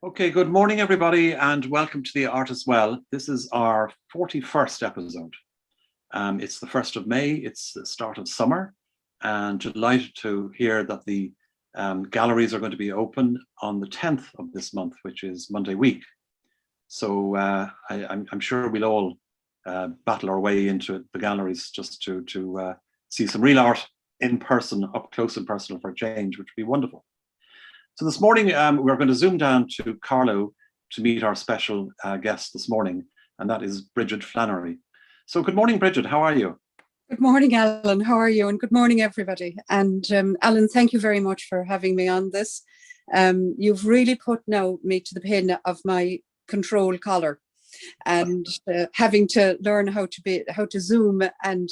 Okay, good morning, everybody, and welcome to the Art as Well. This is our 41st episode. It's the 1st of May, it's the start of summer, and delighted to hear that the galleries are going to be open on the 10th of this month, which is Monday week. So I'm sure we'll all battle our way into the galleries just to see some real art in person, up close and personal for a change, which would be wonderful. So this morning, we're going to zoom down to Carlow to meet our special guest this morning, and that is Bridget Flannery. So good morning, Bridget. How are you? Good morning, Alan. How are you? And good morning, everybody. And Alan, thank you very much for having me on this. You've really put me to the pin of my control collar and having to learn how to zoom and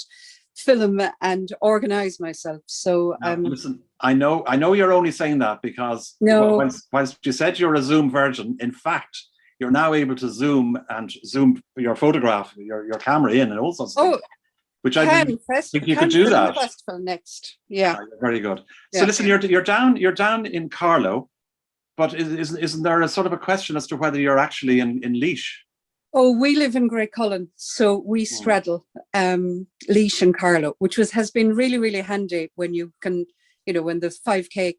film and organize myself. So listen, I know you're only saying that because whilst you said you're a Zoom virgin, in fact you're now able to zoom your photograph, your camera in, and all sorts of things, which I didn't think you could do that. Festival next, yeah. Very good. So listen, you're down in Carlow, but isn't there a sort of a question as to whether you're actually in Laois? Oh, we live in Great Cullen, so we straddle Laois and Carlow, which has been really, really handy when you can, when the 5K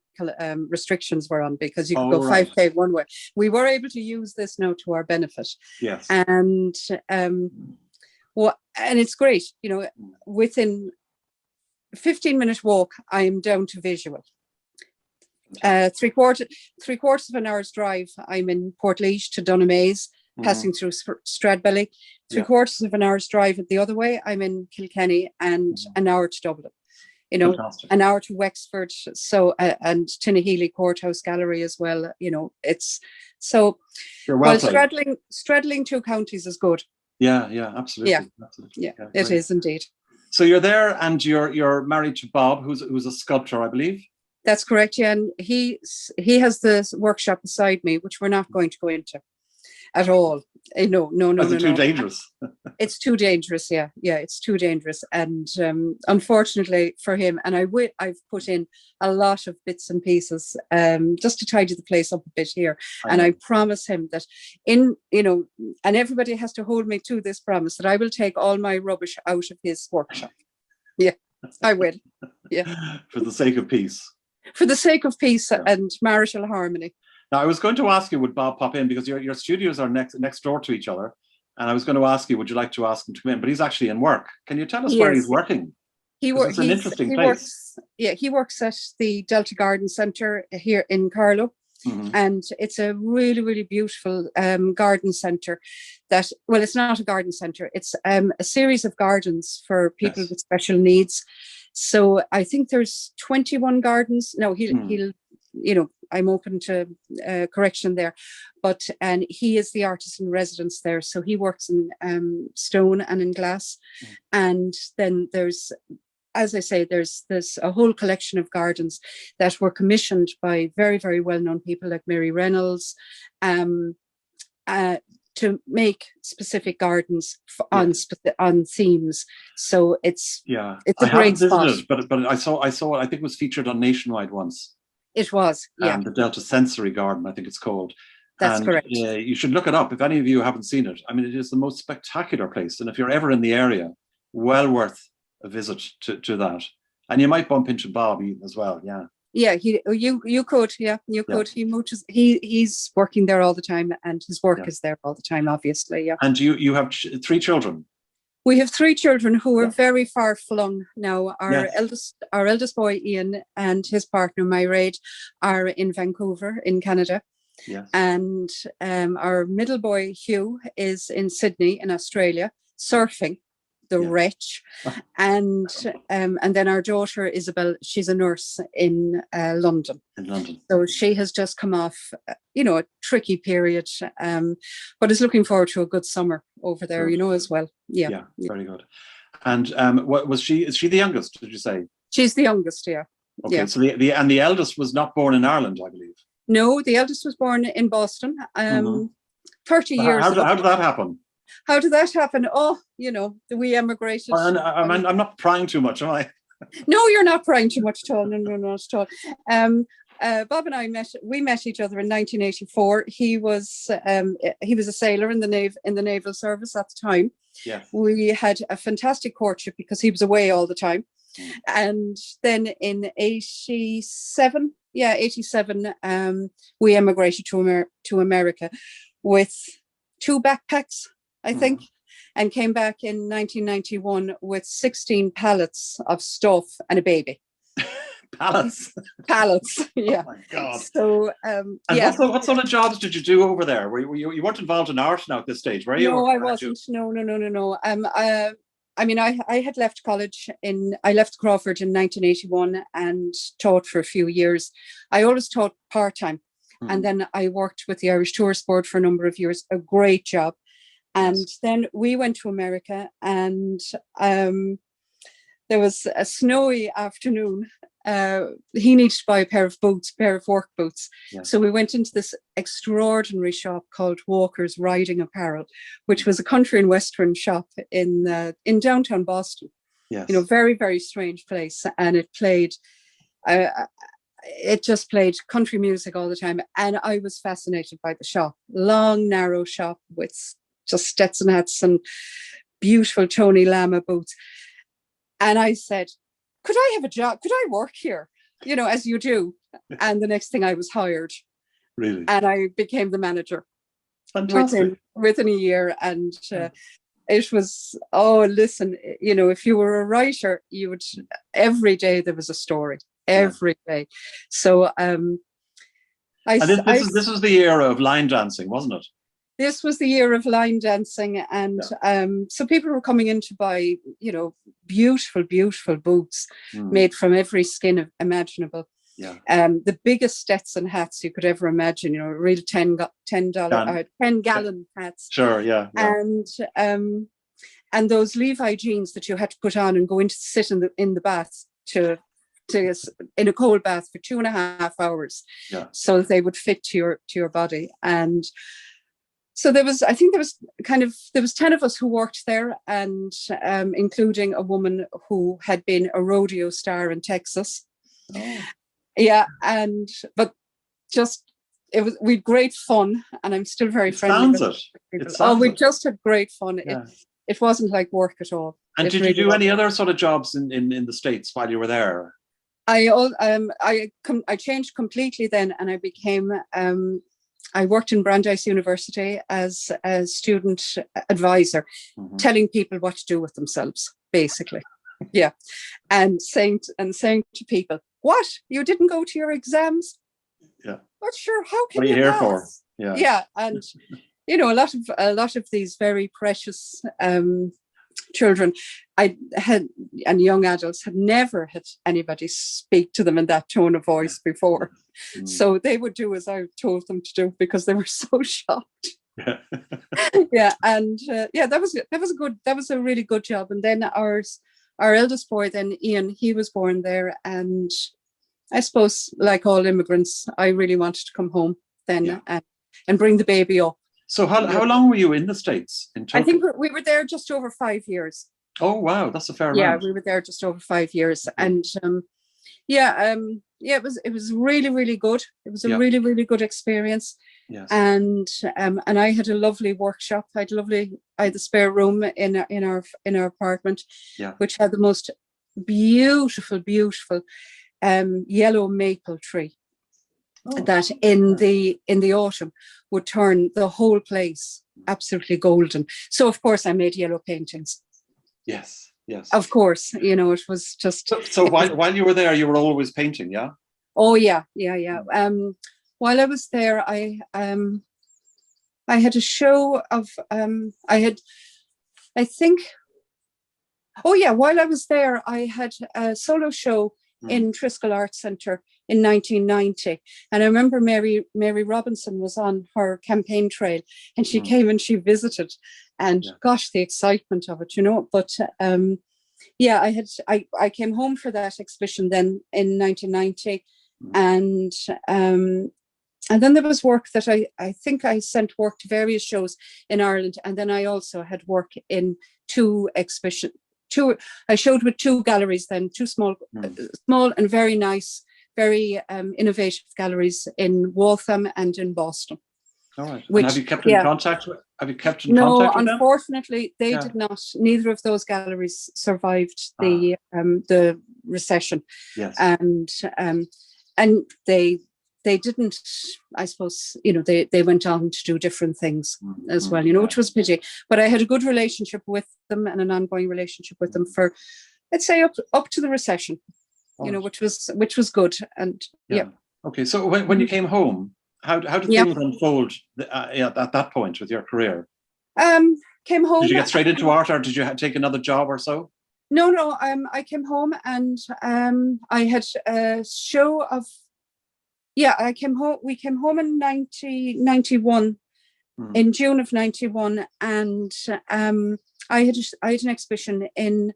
restrictions were on, because you could go 5K one way. We were able to use this now to our benefit. Yes. And and it's great, within 15-minute walk, I am down to visual. Three quarters of an hour's drive, I'm in Portlaoise to Dunamaze. Passing through Stradbelly, three-quarters of an hour's drive the other way, I'm in Kilkenny, and an hour to Dublin. Fantastic. An hour to Wexford, so and Tinnahealy Courthouse Gallery as well. It's so. Well, straddling two counties is good. Yeah, absolutely. Yeah, it is indeed. So you're there, and you're married to Bob, who's a sculptor, I believe. That's correct. Yeah, and he has the workshop beside me, which we're not going to go into at all. No. It's too dangerous. It's too dangerous. Yeah, it's too dangerous. And unfortunately for him, and I've put in a lot of bits and pieces just to tidy the place up a bit here. And I promise him that and everybody has to hold me to this promise, that I will take all my rubbish out of his workshop. Yeah, I will. Yeah. For the sake of peace. For the sake of peace and marital harmony. Now, I was going to ask you, would Bob pop in, because your studios are next door to each other, and I was going to ask you, would you like to ask him to come in? But he's actually in work. Can you tell us where he's working? It's an interesting place. He works at the Delta Garden Centre here in Carlow, and it's a really, really beautiful garden centre. It's not a garden centre; it's a series of gardens for people with special needs. So I think there's 21 gardens. No, he'll I'm open to correction there, and he is the artist in residence there. So he works in stone and in glass. And then there's, as I say, there's a whole collection of gardens that were commissioned by very, very well-known people like Mary Reynolds to make specific gardens on themes. So it's a great spot. Visited, but I saw it. I think it was featured on Nationwide once. It was, yeah. The Delta Sensory Garden, I think it's called. That's correct. You should look it up if any of you haven't seen it. I mean, it is the most spectacular place. And if you're ever in the area, well worth a visit to that. And you might bump into Bob as well, yeah. Yeah, you could. He's working there all the time, and his work is there all the time, obviously, yeah. And you have 3 children? We have 3 children who are very far flung now. Our eldest boy, Ian, and his partner, Mairead, are in Vancouver, in Canada. Yes. And our middle boy, Hugh, is in Sydney, in Australia, surfing, the wretch. And then our daughter, Isabel, she's a nurse in London. So she has just come off, a tricky period, but is looking forward to a good summer over there, as well. Yeah, very good. And is she the youngest, did you say? She's the youngest, yeah. Okay, yeah. So the eldest was not born in Ireland, I believe. No, the eldest was born in Boston, 30 years ago. How did that happen? How did that happen? Oh, we emigrated. I'm not prying too much, am I? No, you're not prying too much at all. No, not at all. Bob and I met each other in 1984. He was a sailor in the naval service at the time. Yeah. We had a fantastic courtship because he was away all the time. And then in 87, we emigrated to America with 2 backpacks, I think, and came back in 1991 with 16 pallets of stuff and a baby. Pallets, yeah. Oh my God. So, and what sort of jobs did you do over there? You weren't involved in art now at this stage, were you? No, I wasn't. No. I mean, I had left college I left Crawford in 1981 and taught for a few years. I always taught part-time. And then I worked with the Irish Tourist Board for a number of years, a great job. And then we went to America, and there was a snowy afternoon. He needed to buy a pair of work boots. Yes. So we went into this extraordinary shop called Walker's Riding Apparel, which was a country and western shop in downtown Boston. Yes. Very, very strange place. And it just played country music all the time. And I was fascinated by the shop. Long, narrow shop with just Stetson hats and beautiful Tony Lama boots. And I said, could I have a job? Could I work here? As you do. And the next thing, I was hired. Really? And I became the manager. Fantastic. Within a year. And it was, listen, if you were a writer, you would, every day there was a story. Every day. So this was the era of line dancing, wasn't it? This was the year of line dancing, and so people were coming in to buy, beautiful, beautiful boots made from every skin imaginable. Yeah. The biggest Stetson hats you could ever imagine, real $10-gallon hats. Sure, yeah. And those Levi jeans that you had to put on and go in to sit in the bath in a cold bath for 2.5 hours, so that they would fit to your body. And so there was 10 of us who worked there, and including a woman who had been a rodeo star in Texas. Oh. Yeah, but we had great fun, and I'm still very friendly with people. We just had great fun. Yeah. It wasn't like work at all. And did you do any other sort of jobs in the States while you were there? I changed completely then, and I became I worked in Brandeis University as a student advisor, telling people what to do with themselves, basically. Yeah, and saying to people, "What? You didn't go to your exams? Yeah. But sure, how can you? What are you here for? Yeah. Yeah, and a lot of these very precious children and young adults had never had anybody speak to them in that tone of voice before. So they would do as I told them to do because they were so shocked. Yeah. And that was a really good job. And then our eldest boy, then Ian, he was born there, and I suppose like all immigrants, I really wanted to come home then and bring the baby up. So how long were you in the States? In Turkey? I think we were there just over 5 years. Oh, wow. That's a fair amount. Yeah, we were there just over 5 years. And it was really, really good. It was a really, really good experience. Yes. And I had a lovely workshop. I had the spare room in our apartment, which had the most beautiful, beautiful yellow maple tree. That in the autumn would turn the whole place absolutely golden. So of course I made yellow paintings. Yes. Of course, it was just. So while you were there, you were always painting, yeah? Oh yeah. While I was there, I had a show of while I was there, I had a solo show in Triskel Arts Centre in 1990. And I remember Mary Robinson was on her campaign trail, and she came and she visited, and gosh, the excitement of it, But I came home for that exhibition then in 1990, and then there was work that I think I sent work to various shows in Ireland, and then I also had work in two exhibitions. I showed with two galleries then, two small and very nice very innovative galleries in Waltham and in Boston. All right. And have you kept in contact with? Have you kept in no, contact with them? Unfortunately, they did not. Neither of those galleries survived the recession. Yes. And they didn't. I suppose they went on to do different things as well. Which was a pity. But I had a good relationship with them and an ongoing relationship with them for, let's say, up to the recession. Which was good. And Okay. So when you came home, how did things unfold at that point with your career? Came home. Did you get straight into art, or did you take another job or so? No. I came home and I had a show of. Yeah, I came home. We came home in 1991, in June of 91, and I had an exhibition in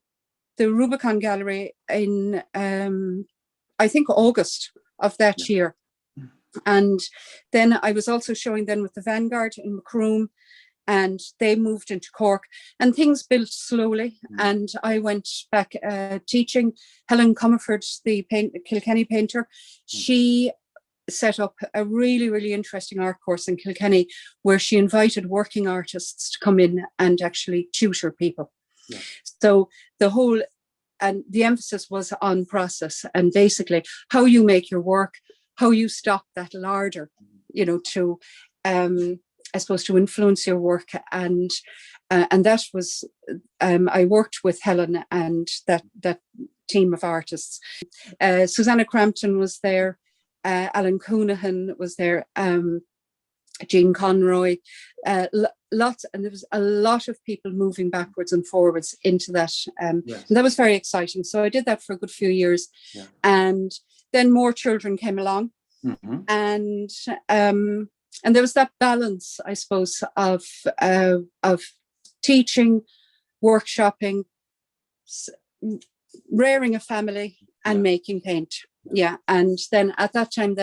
the Rubicon Gallery in I think August of that year. And then I was also showing then with the Vanguard in Macroom, and they moved into Cork, and things built slowly. And I went back teaching. Helen Comerford, the Kilkenny painter, she set up a really, really interesting art course in Kilkenny where she invited working artists to come in and actually tutor people. Yeah. So the emphasis was on process and basically how you make your work, how you stop that larder, to, I suppose, to influence your work. And that was, I worked with Helen and that team of artists. Susanna Crampton was there, Alan Coonahan was there, Jean Conroy, lots, and there was a lot of people moving backwards and forwards into that. And that was very exciting. So I did that for a good few years. Yeah. And then more children came along, and there was that balance, I suppose, of teaching, workshopping, rearing a family, and making paint. Yeah, and then at that time,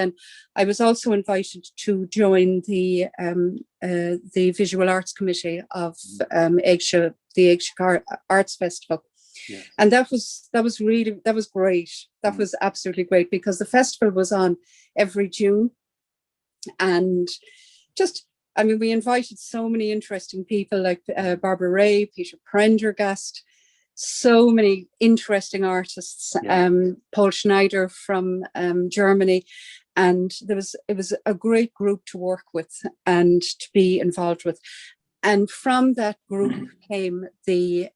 I was also invited to join the Visual Arts Committee of the Eggshire Arts Festival. Yeah. And that was great. That was absolutely great because the festival was on every June. And we invited so many interesting people like Barbara Ray, Peter Prendergast, so many interesting artists, Paul Schneider from Germany. And it was a great group to work with and to be involved with. And from that group came the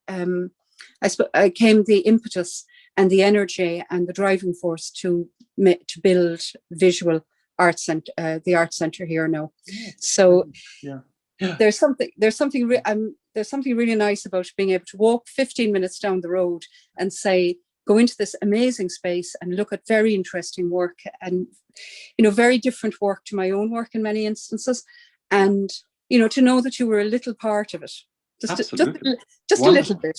impetus and the energy and the driving force to build Visual Arts Centre, the Arts Centre here now. So there's something really nice about being able to walk 15 minutes down the road and go into this amazing space and look at very interesting work and, very different work to my own work in many instances. And, to know that you were a little part of it. Just a little bit.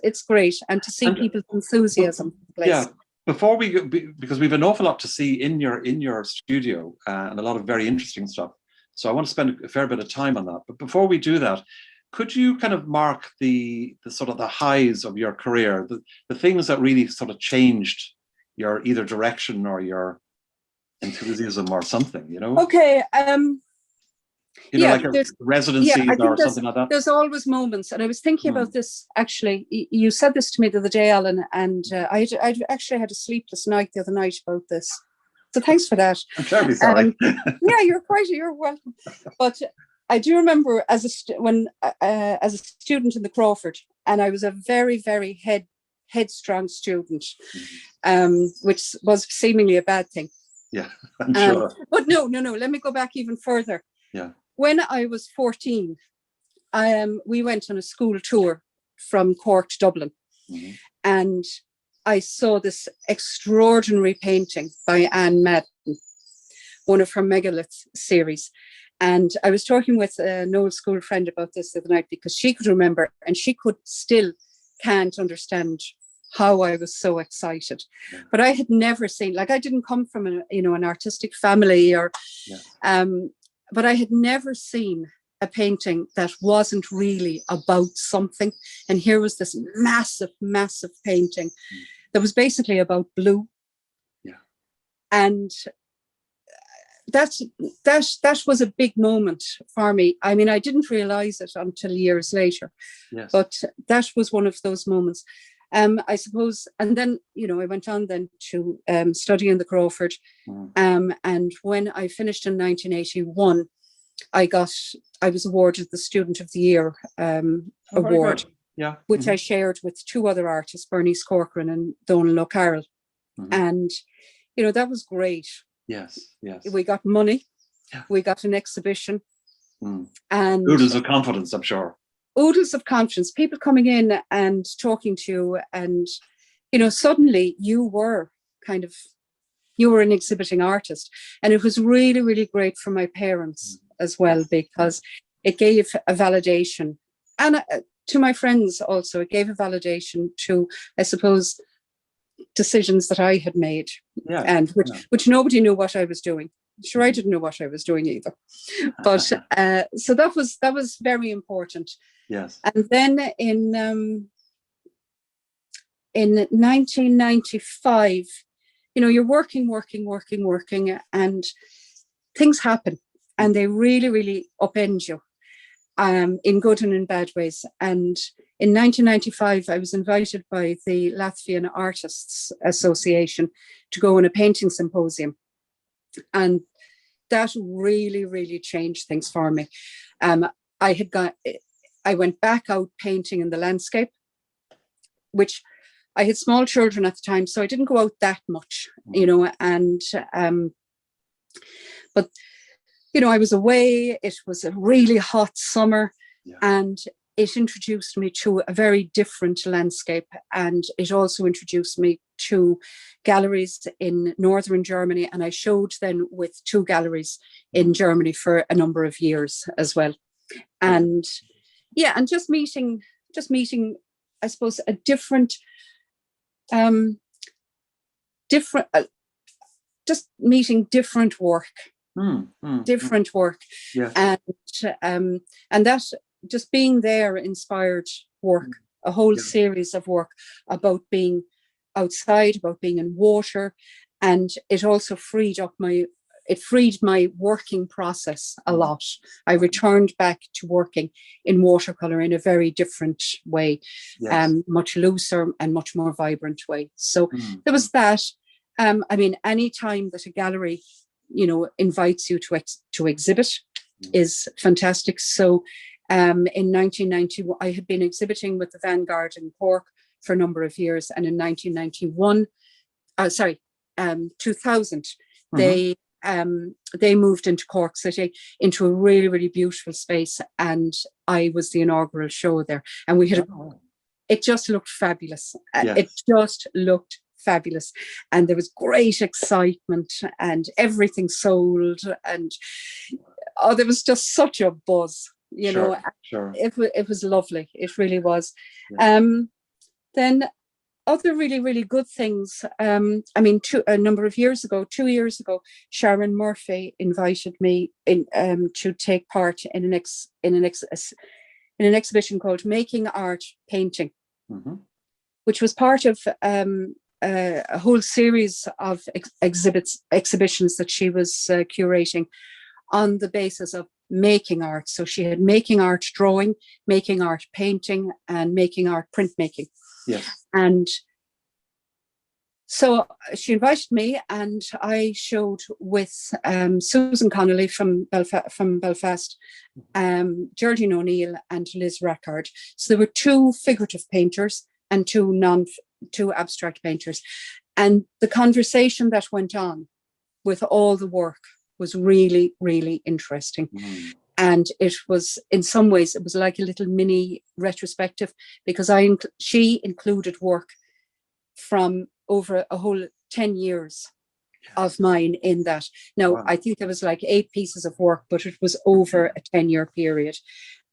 It's great. And to see people's enthusiasm. Yeah. Before we go, because we've an awful lot to see in your studio and a lot of very interesting stuff. So I want to spend a fair bit of time on that. But before we do that, could you kind of mark the sort of the highs of your career, the things that really sort of changed your either direction or your enthusiasm or something, Okay. Like a residency or something like that? There's always moments. And I was thinking about this, actually. You said this to me the other day, Alan, and I actually had a sleepless night the other night about this. So thanks for that. I'm terribly sorry. You're welcome. But I do remember as a student in the Crawford, and I was a very, very headstrong student, which was seemingly a bad thing. Yeah, I'm sure. But no. Let me go back even further. Yeah. When I was 14, we went on a school tour from Cork to Dublin, and I saw this extraordinary painting by Anne Madden, one of her megalith series. And I was talking with an old school friend about this the other night because she could remember and she can't understand how I was so excited. But I had never seen, I didn't come from an artistic family but I had never seen a painting that wasn't really about something. And here was this massive, massive painting that was basically about blue. Yeah. And that was a big moment for me. I mean, I didn't realize it until years later, Yes. but that was one of those moments. I suppose, and then, I went on then to study in the Crawford. And when I finished in 1981, I was awarded the Student of the Year award, which I shared with two other artists, Bernice Corcoran and Donal O'Carroll. And, that was great. Yes. We got money. Yeah. We got an exhibition. And oodles of confidence, I'm sure. Oodles of confidence, people coming in and talking to you. And, suddenly you were an exhibiting artist. And it was really, really great for my parents as well, because it gave a validation. And to my friends also, it gave a validation to, I suppose, decisions that I had made, and which nobody knew what I was doing. Sure, I didn't know what I was doing either. But so that was very important. Yes. And then in 1995, you're working, and things happen, and they really, really upend you, in good and in bad ways. And in 1995, I was invited by the Latvian Artists Association to go on a painting symposium. And that really, really changed things for me. I went back out painting in the landscape, which I had small children at the time, so I didn't go out that much, and but I was away. It was a really hot summer, and it introduced me to a very different landscape. And it also introduced me to galleries in Northern Germany. And I showed then with two galleries in Germany for a number of years as well. And and just meeting, I suppose, a different, just meeting different work. Different work. Yes. And that just being there inspired work, a whole series of work about being outside, about being in water. And it also freed my working process a lot. I returned back to working in watercolor in a very different way, much looser and much more vibrant way. So there was that. I mean, any time that a gallery invites you to exhibit is fantastic. So in 1990, I had been exhibiting with the Vanguard in Cork for a number of years. And in 2000, they moved into Cork City, into a really, really beautiful space. And I was the inaugural show there. And we had, it just looked fabulous. It just looked fabulous, and there was great excitement, and everything sold, and there was just such a buzz, Sure. It was lovely. It really was. Then other really, really good things. I mean, 2 years ago, Sharon Murphy invited me in to take part in an exhibition called Making Art Painting, which was part of a whole series of exhibitions that she was curating on the basis of making art. So she had making art drawing, making art painting, and making art printmaking. Yes. And so she invited me, and I showed with Susan Connolly from Belfast, Geraldine O'Neill, and Liz Rackard. So there were two figurative painters and two abstract painters. And the conversation that went on with all the work was really, really interesting. And it was, in some ways, it was like a little mini retrospective, because she included work from over a whole 10 years of mine in that. Now, I think there was like 8 pieces of work, but it was over a 10-year period.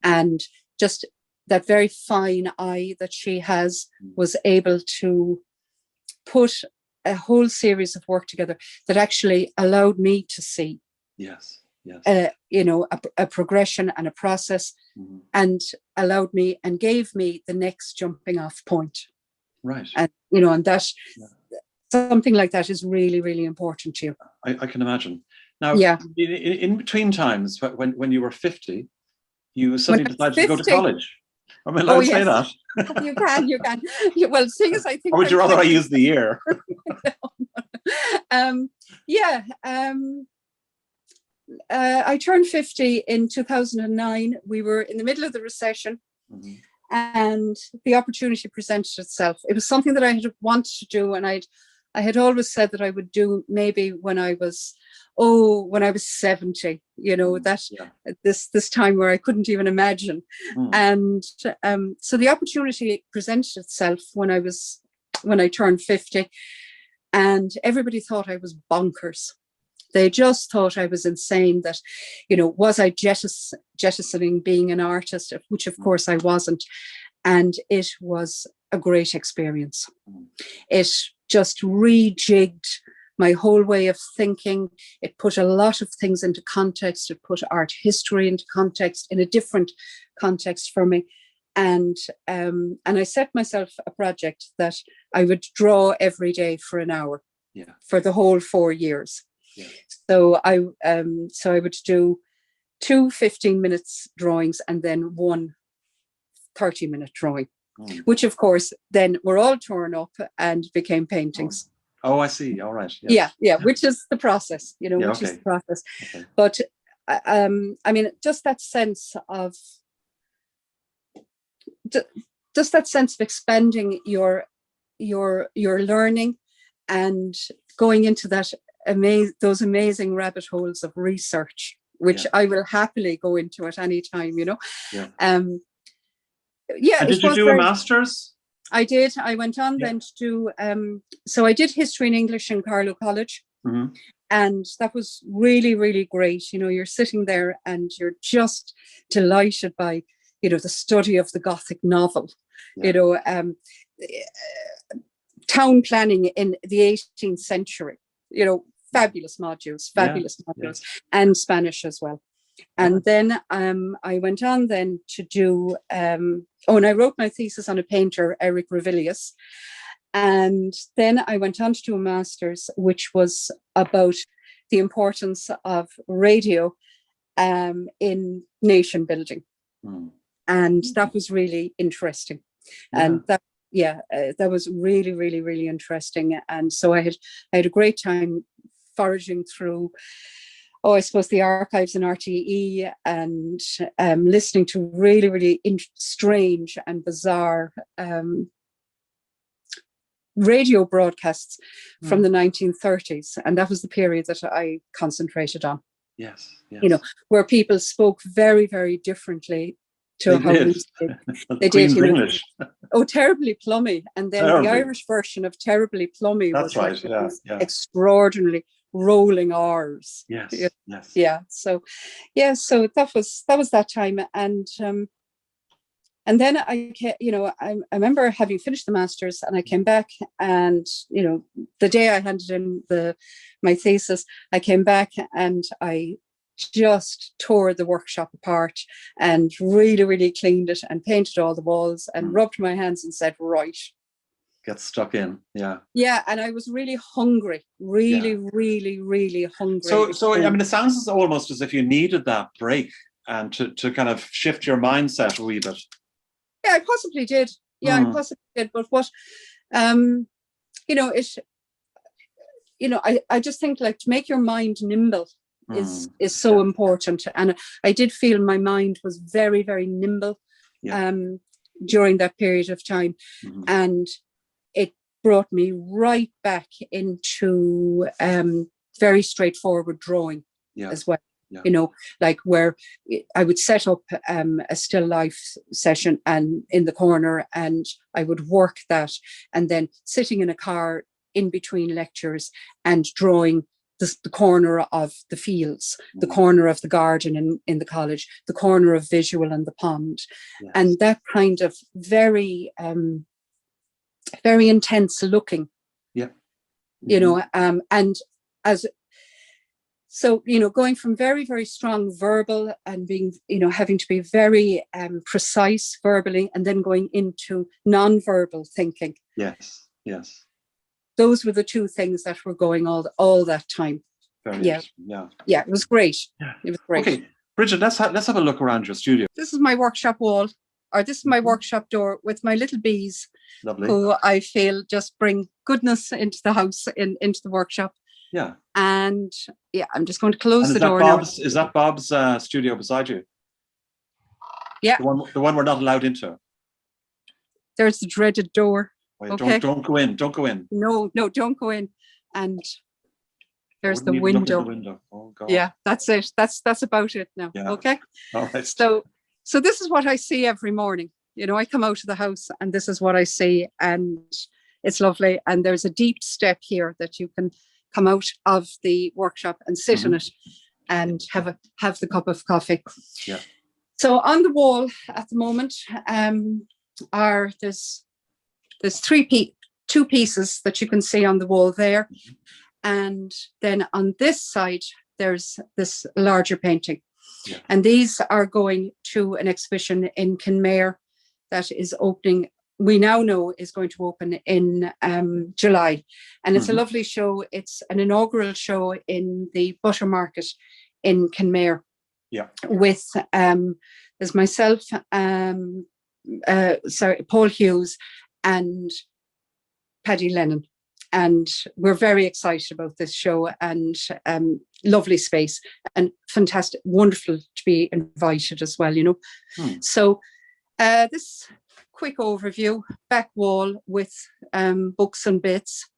And just that very fine eye that she has was able to put a whole series of work together that actually allowed me to see a progression and a process, and allowed me and gave me the next jumping off point. Right. And and that something like that is really, really important to you. I can imagine. Now, yeah. in between times, when you were 50, you suddenly decided to go to college. Am I allowed to say that? You can. Well, seeing as I think. Or would you rather I use the year? I turned 50 in 2009. We were in the middle of the recession, and the opportunity presented itself. It was something that I had wanted to do, and I had always said that I would do maybe when I was 70, this time where I couldn't even imagine. And so the opportunity presented itself when I turned 50, and everybody thought I was bonkers. They just thought I was insane, that, was I jettisoning being an artist, which of course I wasn't. And it was a great experience. It just rejigged my whole way of thinking. It put a lot of things into context. It put art history into context, in a different context for me. And I set myself a project that I would draw every day for an hour for the whole 4 years. Yeah. So I would do 2 15-minute drawings and then 1 30-minute drawing, which of course then were all torn up and became paintings. Oh, I see. All right. Yes. Yeah, which is the process, is the process. Okay. But I mean, just that sense of expanding your learning and going into that those amazing rabbit holes of research, which I will happily go into at any time, Yeah. And did you do a master's? I did. I went on then to do, so I did history and English in Carlow College. And that was really, really great. You're sitting there and you're just delighted by, the study of the Gothic novel, town planning in the 18th century, fabulous modules, and Spanish as well. And then I went on then to do, and I wrote my thesis on a painter, Eric Revilius. And then I went on to do a master's, which was about the importance of radio in nation building. And that was really interesting. And that was really, really, really interesting. And so I had a great time foraging through, I suppose, the archives in RTE and listening to really, really strange and bizarre radio broadcasts from the 1930s. And that was the period that I concentrated on. Yes. Where people spoke very, very differently to how we did. They did, English. Terribly plummy. And then the Irish version of terribly plummy was extraordinarily rolling R's. Yes. Yeah. So that was that time. And then I remember having finished the master's, and I came back, and the day I handed in my thesis, I came back and I just tore the workshop apart and really, really cleaned it and painted all the walls and rubbed my hands and said, right. Get stuck in. Yeah. Yeah. And I was really hungry, really, really hungry. So I mean, it sounds almost as if you needed that break and to kind of shift your mindset a wee bit. Yeah, I possibly did. I possibly did. But what, I just think, like, to make your mind nimble is so important. And I did feel my mind was very, very nimble during that period of time. And it brought me right back into very straightforward drawing as well. Like where I would set up a still life session and in the corner, and I would work that, and then sitting in a car in between lectures and drawing the corner of the fields, the corner of the garden in the college, the corner of visual and the pond. And that kind of very, very intense looking, and so, going from very, very strong verbal and being, having to be very precise verbally, and then going into non-verbal thinking. Yes. those were the two things that were going all that time. Very Yeah. yeah. Yeah, it was great. Yeah. It was great. Okay, Bridget, let's have a look around your studio. This is my workshop wall, or this is my workshop door with my little bees. Lovely. Who I feel just bring goodness into the house, into the workshop. Yeah. And yeah, I'm just going to close the door now. Is that Bob's studio beside you? Yeah. The one we're not allowed into. There's the dreaded door. Wait, okay. Don't go in. Don't go in. No, don't go in. And there's the window. window. The window. Oh God. Yeah, that's it. That's about it now. Yeah. Okay. All right. So this is what I see every morning. You know, I come out of the house and this is what I see, and it's lovely. And there's a deep step here that you can come out of the workshop and sit in it and have the cup of coffee. Yeah. So on the wall at the moment there's two pieces that you can see on the wall there. And then on this side, there's this larger painting. Yeah. And these are going to an exhibition in Kinmare that is opening, we now know is going to open in July. And it's a lovely show. It's an inaugural show in the Butter Market in Kinmare. Yeah. With there's myself, Paul Hughes and Paddy Lennon. And we're very excited about this show, and lovely space and fantastic, wonderful to be invited as well, you know. So this quick overview, back wall with books and bits.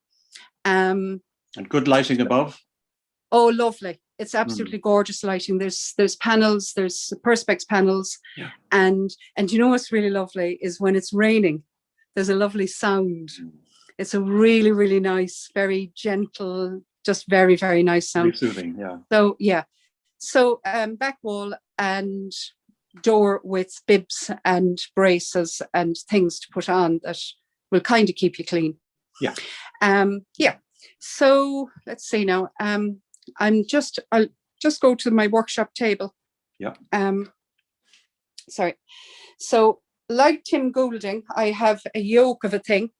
And good lighting above. Oh, lovely. It's absolutely gorgeous lighting. There's panels, there's perspex panels. Yeah. And you know what's really lovely is when it's raining, there's a lovely sound. It's a really, really nice, very gentle, just very, very nice sound. Very soothing, yeah. So, yeah. So back wall and door with bibs and braces and things to put on that will kind of keep you clean. Yeah. Yeah. So let's see now. I'll just go to my workshop table. Yeah. Sorry. So like Tim Goulding, I have a yoke of a thing.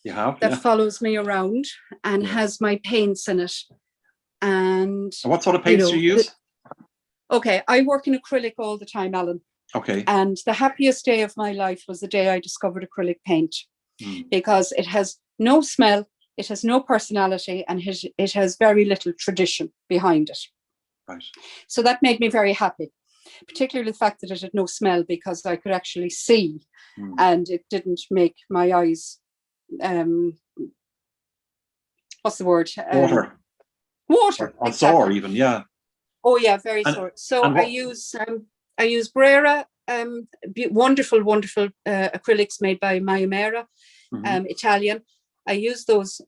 That follows me around and has my paints in it. And what sort of paints do you use? Okay, I work in acrylic all the time, Alan. Okay. And the happiest day of my life was the day I discovered acrylic paint, because it has no smell, it has no personality, and it has very little tradition behind it. Right. So that made me very happy, particularly the fact that it had no smell, because I could actually see and it didn't make my eyes what's the word? Water. Or sore even, yeah. Oh yeah, very sore. So I use Brera, wonderful acrylics made by Mayamera, Italian. I use those.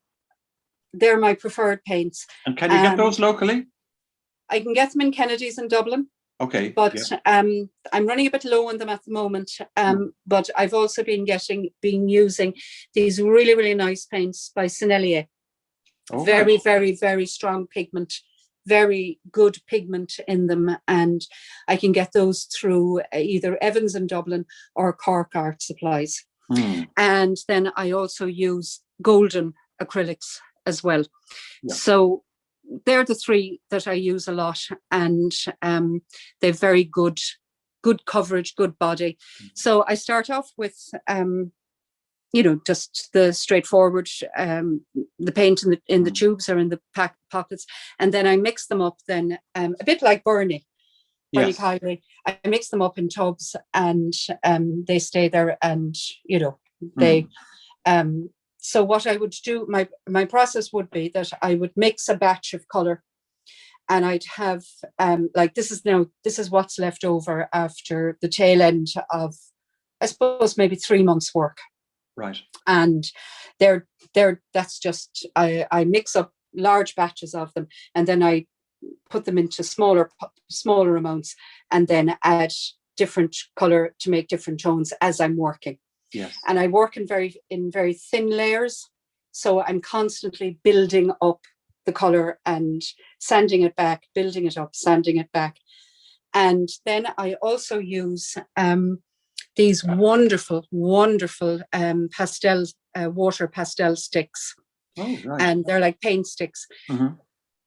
They're my preferred paints. And can you get those locally? I can get them in Kennedy's in Dublin. Okay. But I'm running a bit low on them at the moment. But I've also been using these really, really nice paints by Sennelier. Okay. Very, very, very strong pigment, very good pigment in them. And I can get those through either Evans in Dublin or Cork Art Supplies. And then I also use golden acrylics as well. Yeah. So they're the three that I use a lot, and they've very good coverage, good body. So I start off with, just the straightforward, the paint in the tubes or in the pockets, and then I mix them up. Then a bit like Bernie Kylie, I mix them up in tubs, and they stay there, and they. So what I would do, my process would be that I would mix a batch of colour, and I'd have this is what's left over after the tail end of, I suppose, maybe 3 months' work. Right. And that's just, I mix up large batches of them, and then I put them into smaller amounts, and then add different colour to make different tones as I'm working. Yes. And I work in very thin layers. So I'm constantly building up the colour and sanding it back, building it up, sanding it back. And then I also use these wonderful, wonderful water pastel sticks. Oh, right. And they're like paint sticks. Mm-hmm.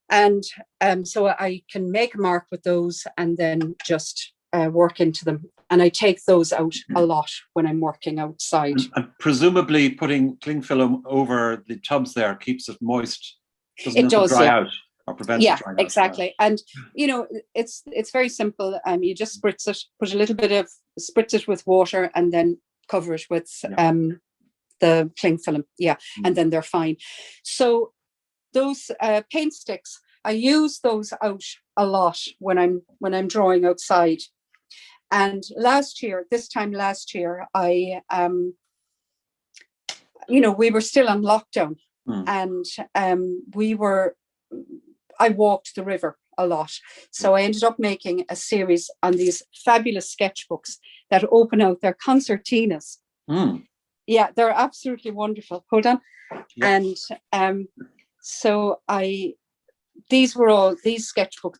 And so I can make a mark with those and then just work into them. And I take those out a lot when I'm working outside. And presumably putting cling film over the tubs there keeps it moist. It does dry out or prevents it drying out. Exactly. And it's very simple. You just spritz it, spritz it with water, and then cover it with the cling film. And then they're fine. So those paint sticks, I use those out a lot when I'm drawing outside. And this time last year, I we were still on lockdown, and I walked the river a lot. So I ended up making a series on these fabulous sketchbooks that open out. They're concertinas. Yeah, they're absolutely wonderful. Hold on. Yep. And so these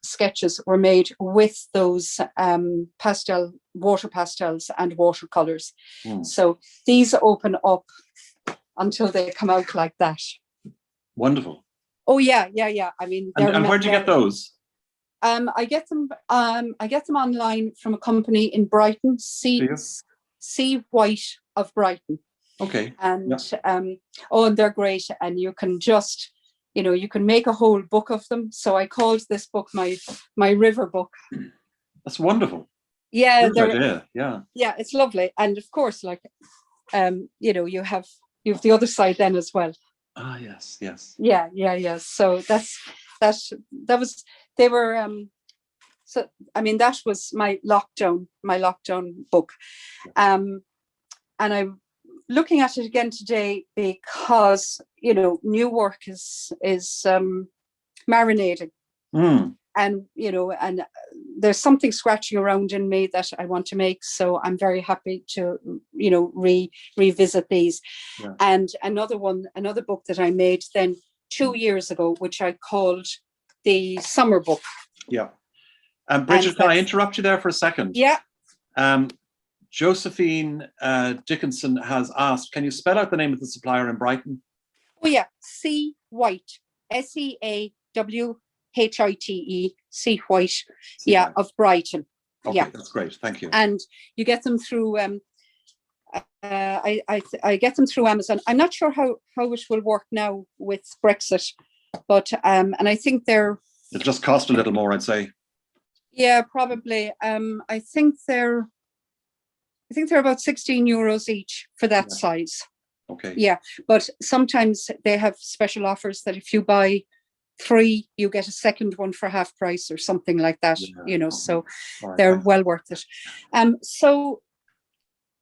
sketches were made with those water pastels and watercolors. So these open up until they come out like that. Wonderful. Oh yeah. I mean, and where'd you get those? I get them online from a company in Brighton, C White of Brighton. Okay. And and they're great, and you can just you can make a whole book of them. So I called this book my river book. That's wonderful. Yeah, yeah, it's lovely. And of course, like you have the other side then as well. Ah, yes. Yeah. So that was they were so I mean that was my lockdown book. And I'm looking at it again today because new work is marinating. And and there's something scratching around in me that I want to make, so I'm very happy to revisit these. And another book that I made then 2 years ago, which I called the summer book. Bridget, can I interrupt you there for a second? Josephine Dickinson has asked, can you spell out the name of the supplier in Brighton? Oh yeah, C White, SEAWHITE, C White, of Brighton. Okay, that's great. Thank you. And you get them through. I get them through Amazon. I'm not sure how it will work now with Brexit, but and I think they're. It just cost a little more, I'd say. Yeah, probably. I think they're about €16 each for that size. Okay. Yeah, but sometimes they have special offers that if you buy 3, you get a second one for half price or something like that. So they're well worth it. So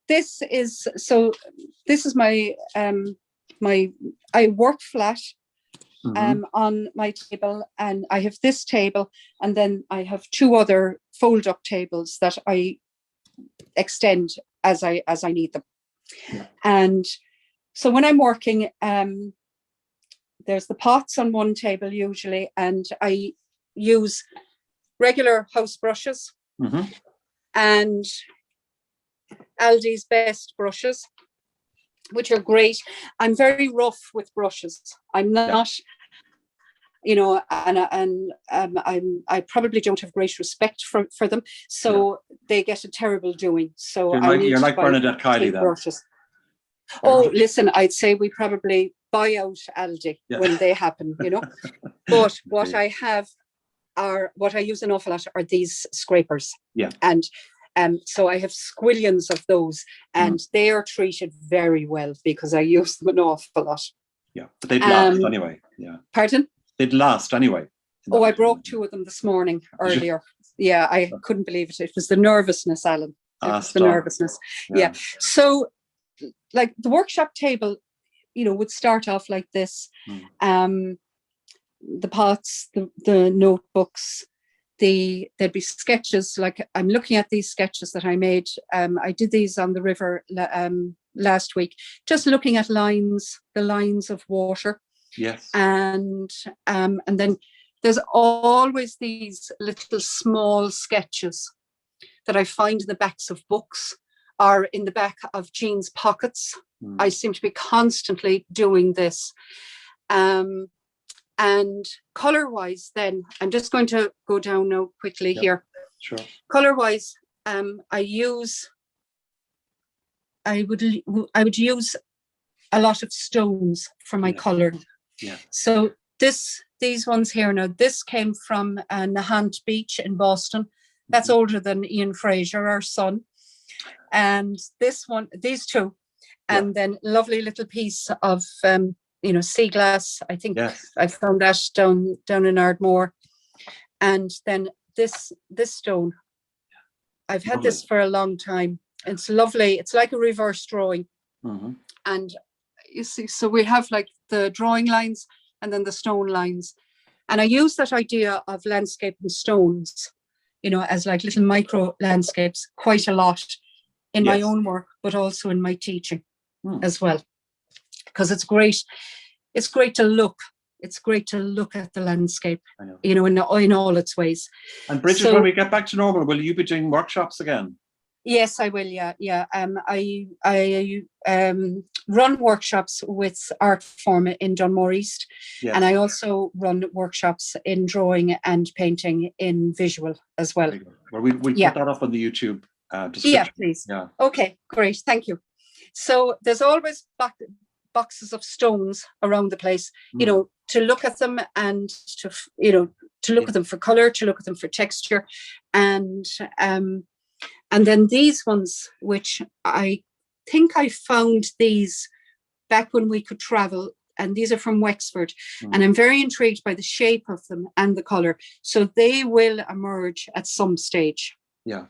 this is my I work flat on my table, and I have this table, and then I have 2 other fold up tables that I extend as I need them. And so when I'm working, there's the pots on one table usually, and I use regular house brushes and Aldi's Best brushes, which are great. I'm very rough with brushes. I'm not, and I probably don't have great respect for them, so they get a terrible doing. So you're like Bernadette Kiley then. Brushes. Oh, listen, I'd say we probably buy out Aldi when they happen, But what I use an awful lot are these scrapers. And so I have squillions of those, and they are treated very well because I use them an awful lot. Yeah, but they'd last anyway. Yeah. Pardon? They'd last anyway. Oh, I broke 2 of them this morning earlier. Yeah, I couldn't believe it. It was the nervousness, Alan. It was the nervousness. Yeah. So, like the workshop table, would start off like this. The pots, the notebooks, there'd be sketches. Like I'm looking at these sketches that I made. I did these on the river last week, just looking at the lines of water. Yes. And then there's always these little small sketches that I find in the backs of books or in the back of jeans pockets. I seem to be constantly doing this. And color-wise, then I'm just going to go down now quickly here. Sure. Color-wise, I would use a lot of stones for my color. Yeah. So these ones here now, this came from Nahant Beach in Boston. That's older than Ian Frazier, our son. And this one, these two, and then lovely little piece of sea glass. I think I found that down in Ardmore. And then this stone. I've had this for a long time. It's lovely. It's like a reverse drawing. And you see, so we have like the drawing lines and then the stone lines. And I use that idea of landscape and stones, as like little micro landscapes quite a lot in my own work, but also in my teaching as well. Because it's great. It's great to look. It's great to look at the landscape, in all its ways. And Bridget, when we get back to normal, will you be doing workshops again? Yes, I will. Yeah. I run workshops with Art Form in Dunmore East, and I also run workshops in drawing and painting in visual as well. Well, we put that up on the YouTube description. Yeah, please. Yeah. Okay, great. Thank you. So there's always boxes of stones around the place, to look at them and to look at them for color, to look at them for texture, and then these ones, which I think I found these back when we could travel, and these are from Wexford, and I'm very intrigued by the shape of them and the color. So they will emerge at some stage. Yeah.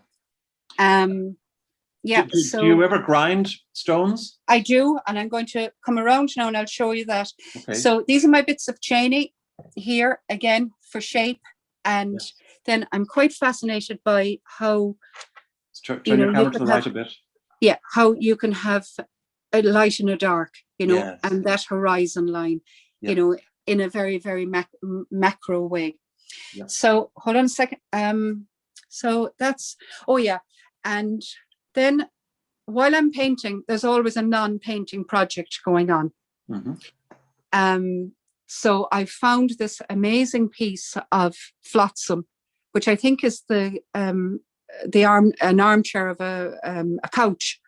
So do you ever grind stones? I do, and I'm going to come around now and I'll show you that. Okay. So these are my bits of cheney here, again, for shape. And then I'm quite fascinated by how... Turn your camera to the right a bit. Yeah, how you can have a light and a dark, and that horizon line, in a very, very macro way. Yeah. So hold on a second. So that's, and then while I'm painting, there's always a non-painting project going on. So I found this amazing piece of flotsam, which I think is an armchair of a couch,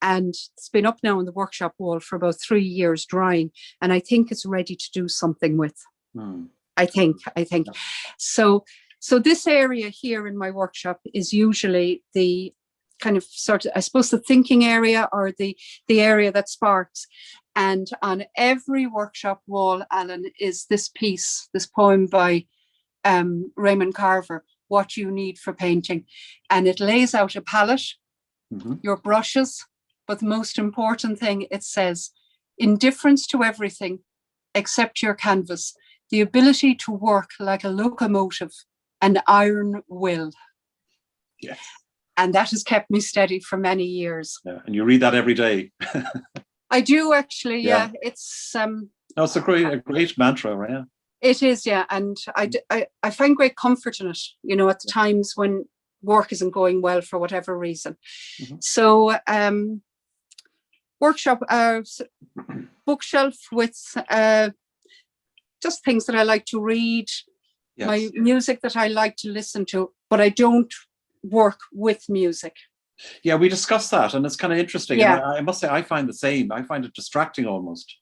and it's been up now on the workshop wall for about 3 years drying, and I think it's ready to do something with. I think. So this area here in my workshop is usually the kind of sort of, I suppose, the thinking area, or the area that sparks. And on every workshop wall, Alan, is this piece, this poem by Raymond Carver, What You Need for Painting. And it lays out a palette, your brushes, but the most important thing, it says, indifference to everything except your canvas, the ability to work like a locomotive, an iron will. Yes. And that has kept me steady for many years. Yeah, and you read that every day. I do, actually. Yeah. It's it's a great mantra, right? It is, yeah. And I find great comfort in it, at the times when work isn't going well for whatever reason. So workshop, bookshelf with just things that I like to read, my music that I like to listen to, but I don't work with music. Yeah, we discussed that, and it's kind of interesting. Yeah. And I must say, I find the same. I find it distracting almost.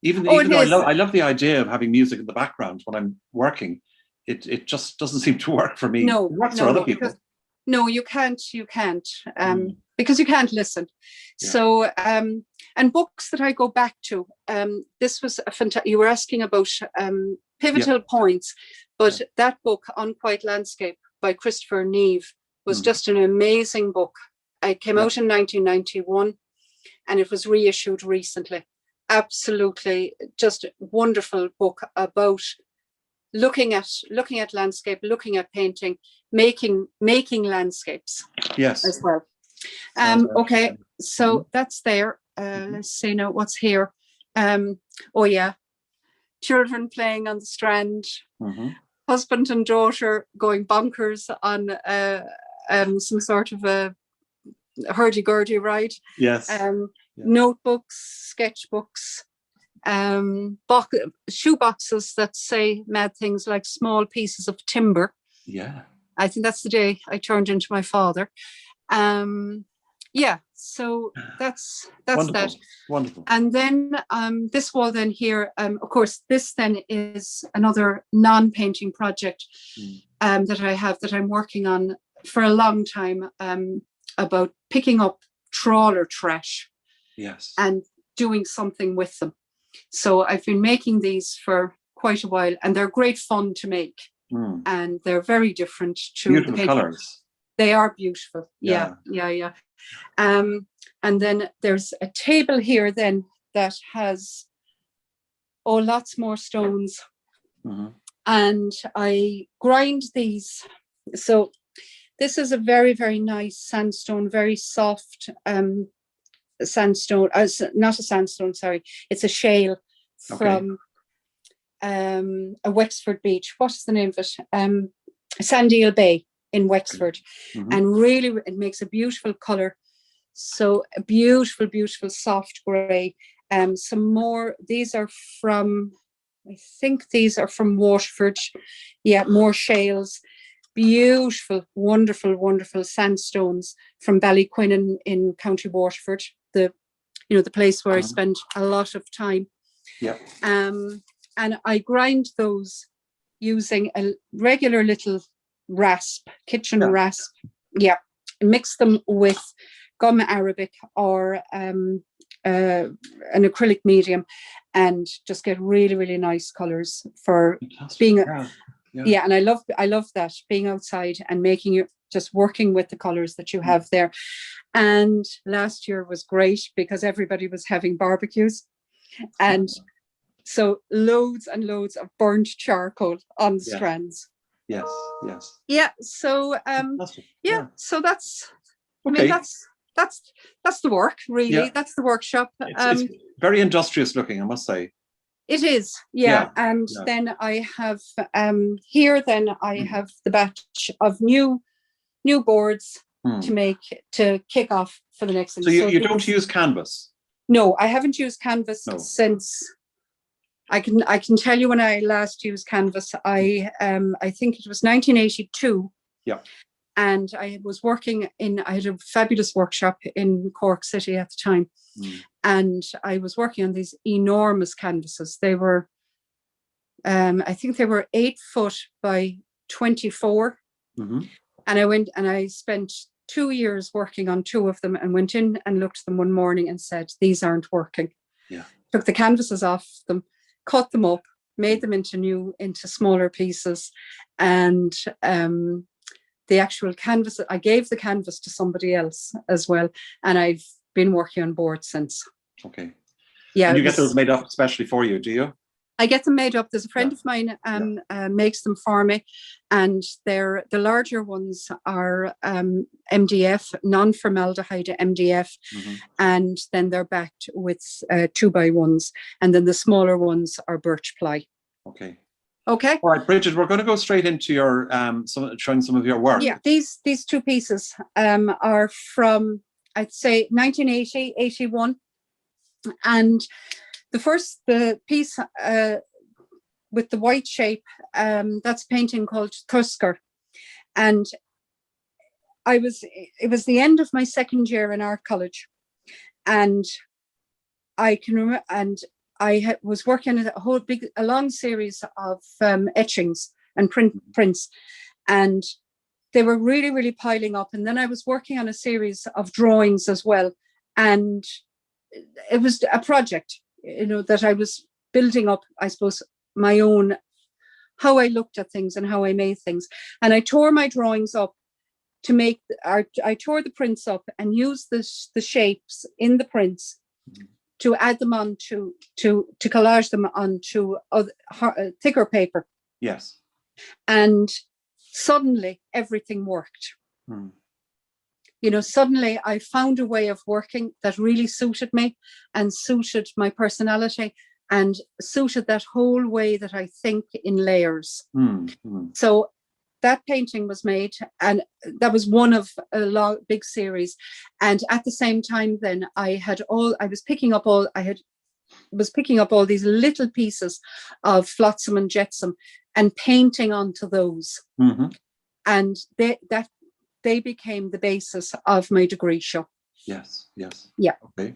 Even though I love the idea of having music in the background when I'm working, it just doesn't seem to work for me. No, it works for other people. No, you can't. Because you can't listen. Yeah. So, and books that I go back to. This was a fantastic. You were asking about pivotal points, but that book, Unquiet Landscape by Christopher Neve, was just an amazing book. It came out in 1991, and it was reissued recently. Absolutely, just a wonderful book about looking at landscape, looking at painting, making landscapes. Yes, as well. Okay, so that's there. Let's see now what's here. Children playing on the strand. Husband and daughter going bonkers on some sort of a hurdy-gurdy ride. Yes. Notebooks, sketchbooks, shoe boxes that say mad things like small pieces of timber. Yeah. I think that's the day I turned into my father. Yeah, so that's Wonderful. that. Wonderful. And then this wall then here, of course, this then is another non-painting project that I have, that I'm working on for a long time, about picking up trawler trash. Yes. And doing something with them. So I've been making these for quite a while, and they're great fun to make. And they're very different to beautiful the colors. They are beautiful. Yeah. And then there's a table here then that has lots more stones. And I grind these. So this is a very, very nice sandstone, very soft sandstone. Not a sandstone, sorry. It's a shale from a Wexford beach. What's the name of it? Sandeel Bay in Wexford. And really, it makes a beautiful color. So a beautiful, beautiful soft grey. Some more, these are from, I think these are from Waterford. Yeah, more shales. Beautiful, wonderful, wonderful sandstones from Ballyquin in County Waterford, the place where I spent a lot of time. Yeah. And I grind those using a regular little rasp, kitchen rasp. Yeah. Mix them with gum arabic or an acrylic medium, and just get really, really nice colours for being yeah, and I love that, being outside and just working with the colours that you have there. And last year was great because everybody was having barbecues, and so loads and loads of burnt charcoal on the strands. Yes. Yeah. So so that's I mean that's the work, really. Yeah. That's the workshop. It's very industrious looking, I must say. It is, and then I have here. Then I have the batch of new boards to kick off for the next. So you don't use canvas? No, I haven't used canvas since. I can tell you when I last used canvas. I think it was 1982. Yeah. And I was working I had a fabulous workshop in Cork City at the time. And I was working on these enormous canvases. They were, I think they were 8 foot by 24. And I went and I spent 2 years working on 2 of them, and went in and looked at them one morning and said, these aren't working. Yeah. Took the canvases off them, cut them up, made them into smaller pieces. And the actual canvas, I gave the canvas to somebody else as well. And I've been working on boards since. Okay. Yeah. And you get those made up especially for you, do you? I get them made up. There's a friend of mine makes them for me, and the larger ones are MDF, non-formaldehyde MDF, and then they're backed with 2x1s, and then the smaller ones are birch ply. Okay. Okay. All right, Bridget, we're going to go straight into your showing some of your work. Yeah, these 2 pieces are from, I'd say, 1980, 81. And the piece with the white shape, that's painting called Tusker. And it was the end of my second year in art college. And I can remember, and I was working on a long series of etchings and prints, and they were really, really piling up. And then I was working on a series of drawings as well. And it was a project, that I was building up, I suppose, my own, how I looked at things and how I made things. And I tore my drawings up I tore the prints up and used the shapes in the prints to add them on to collage them onto thicker paper. Yes. And suddenly everything worked. Suddenly I found a way of working that really suited me and suited my personality and suited that whole way that I think in layers. So that painting was made, and that was one of a big series. And at the same time then I was picking up I had was picking up all these little pieces of flotsam and jetsam and painting onto those. And they became the basis of my degree show. Yes. Yeah. Okay.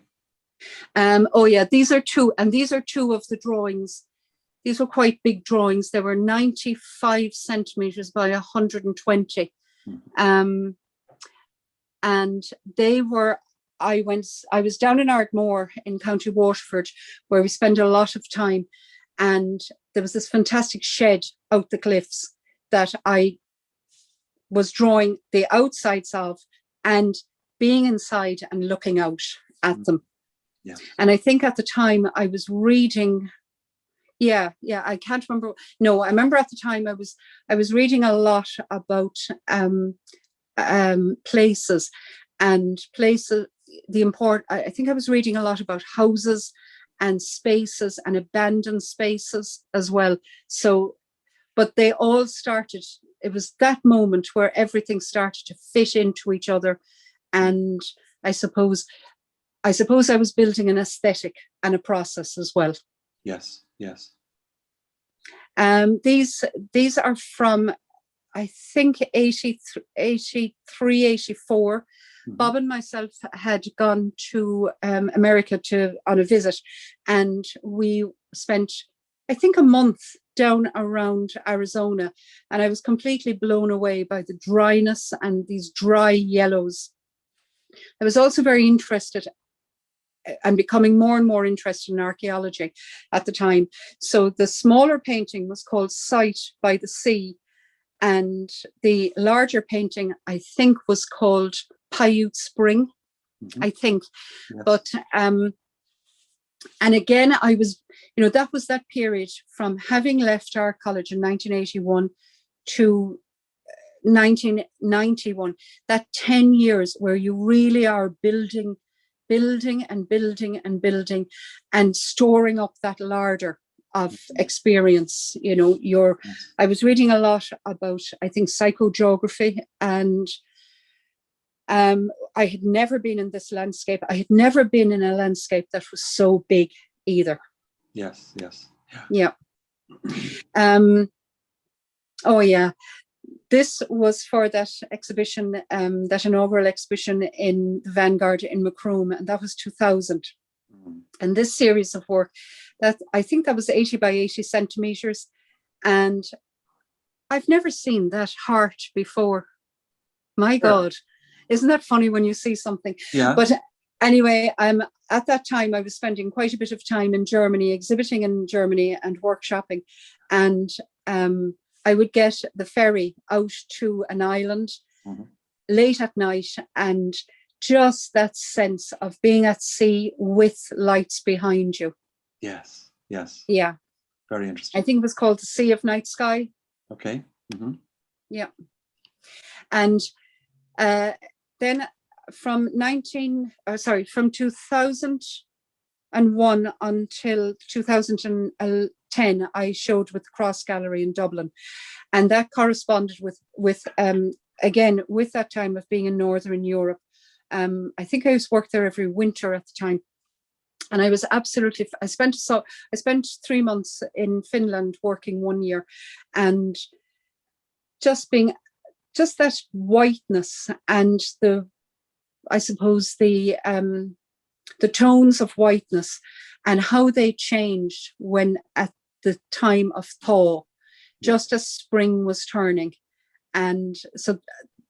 Oh yeah, these are two of the drawings. These were quite big drawings. They were 95 centimeters by 120. And they were, I was down in Ardmore in County Waterford, where we spent a lot of time. And there was this fantastic shed out the cliffs that I was drawing the outsides of and being inside and looking out at them. Yeah. And I think at the time I was reading, I can't remember. No, I remember at the time I was reading a lot about places. I think I was reading a lot about houses and spaces and abandoned spaces as well. So, but they all started, it was that moment where everything started to fit into each other. And I suppose I was building an aesthetic and a process as well. Yes. These are from, I think, 83, 84. Bob and myself had gone to America on a visit, and we spent, I think, a month down around Arizona, and I was completely blown away by the dryness and these dry yellows. I was also very interested and becoming more and more interested in archaeology at the time. So the smaller painting was called Sight by the Sea, and the larger painting, I think, was called Paiute Spring, I think. Yes. But and again, I was, that was that period from having left art college in 1981 to 1991, that 10 years where you really are building and storing up that larder of experience. I was reading a lot about, I think, psychogeography, and I had never been in this landscape. I had never been in a landscape that was so big either. Yes. Yeah. Oh yeah. This was for that exhibition, that inaugural exhibition in the Vanguard in Macroom, and that was 2000. And this series of work, that I think that was 80 by 80 centimeters, and I've never seen that heart before. My God, isn't that funny when you see something? Yeah. But anyway, at that time I was spending quite a bit of time in Germany, exhibiting in Germany and workshopping, and I would get the ferry out to an island late at night, and just that sense of being at sea with lights behind you. Yes. Yeah. Very interesting. I think it was called The Sea of Night Sky. Okay. Yeah. And then from 2001 until 2010, I showed with the Cross Gallery in Dublin, and that corresponded with again with that time of being in Northern Europe. I think I worked there every winter at the time, and I was absolutely. I spent 3 months in Finland working 1 year, and just that whiteness and I suppose the tones of whiteness and how they changed when at the time of thaw, just as spring was turning. And so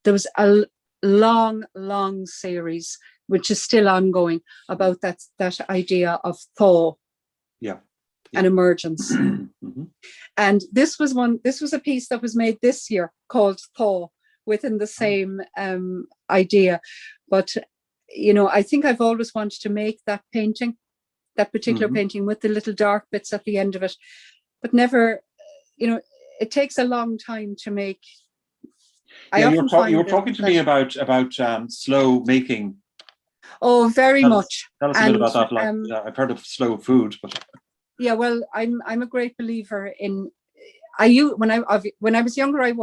there was a long series, which is still ongoing, about that idea of thaw and emergence. And this was a piece that was made this year called Thaw, within the same idea. But I think I've always wanted to make that painting, that particular painting, with the little dark bits at the end of it, but never, it takes a long time to make. You were talking to me about slow making. Oh, very much. Tell us a bit about that. I've heard of slow food, but yeah, well, I'm a great believer in. when I was younger, I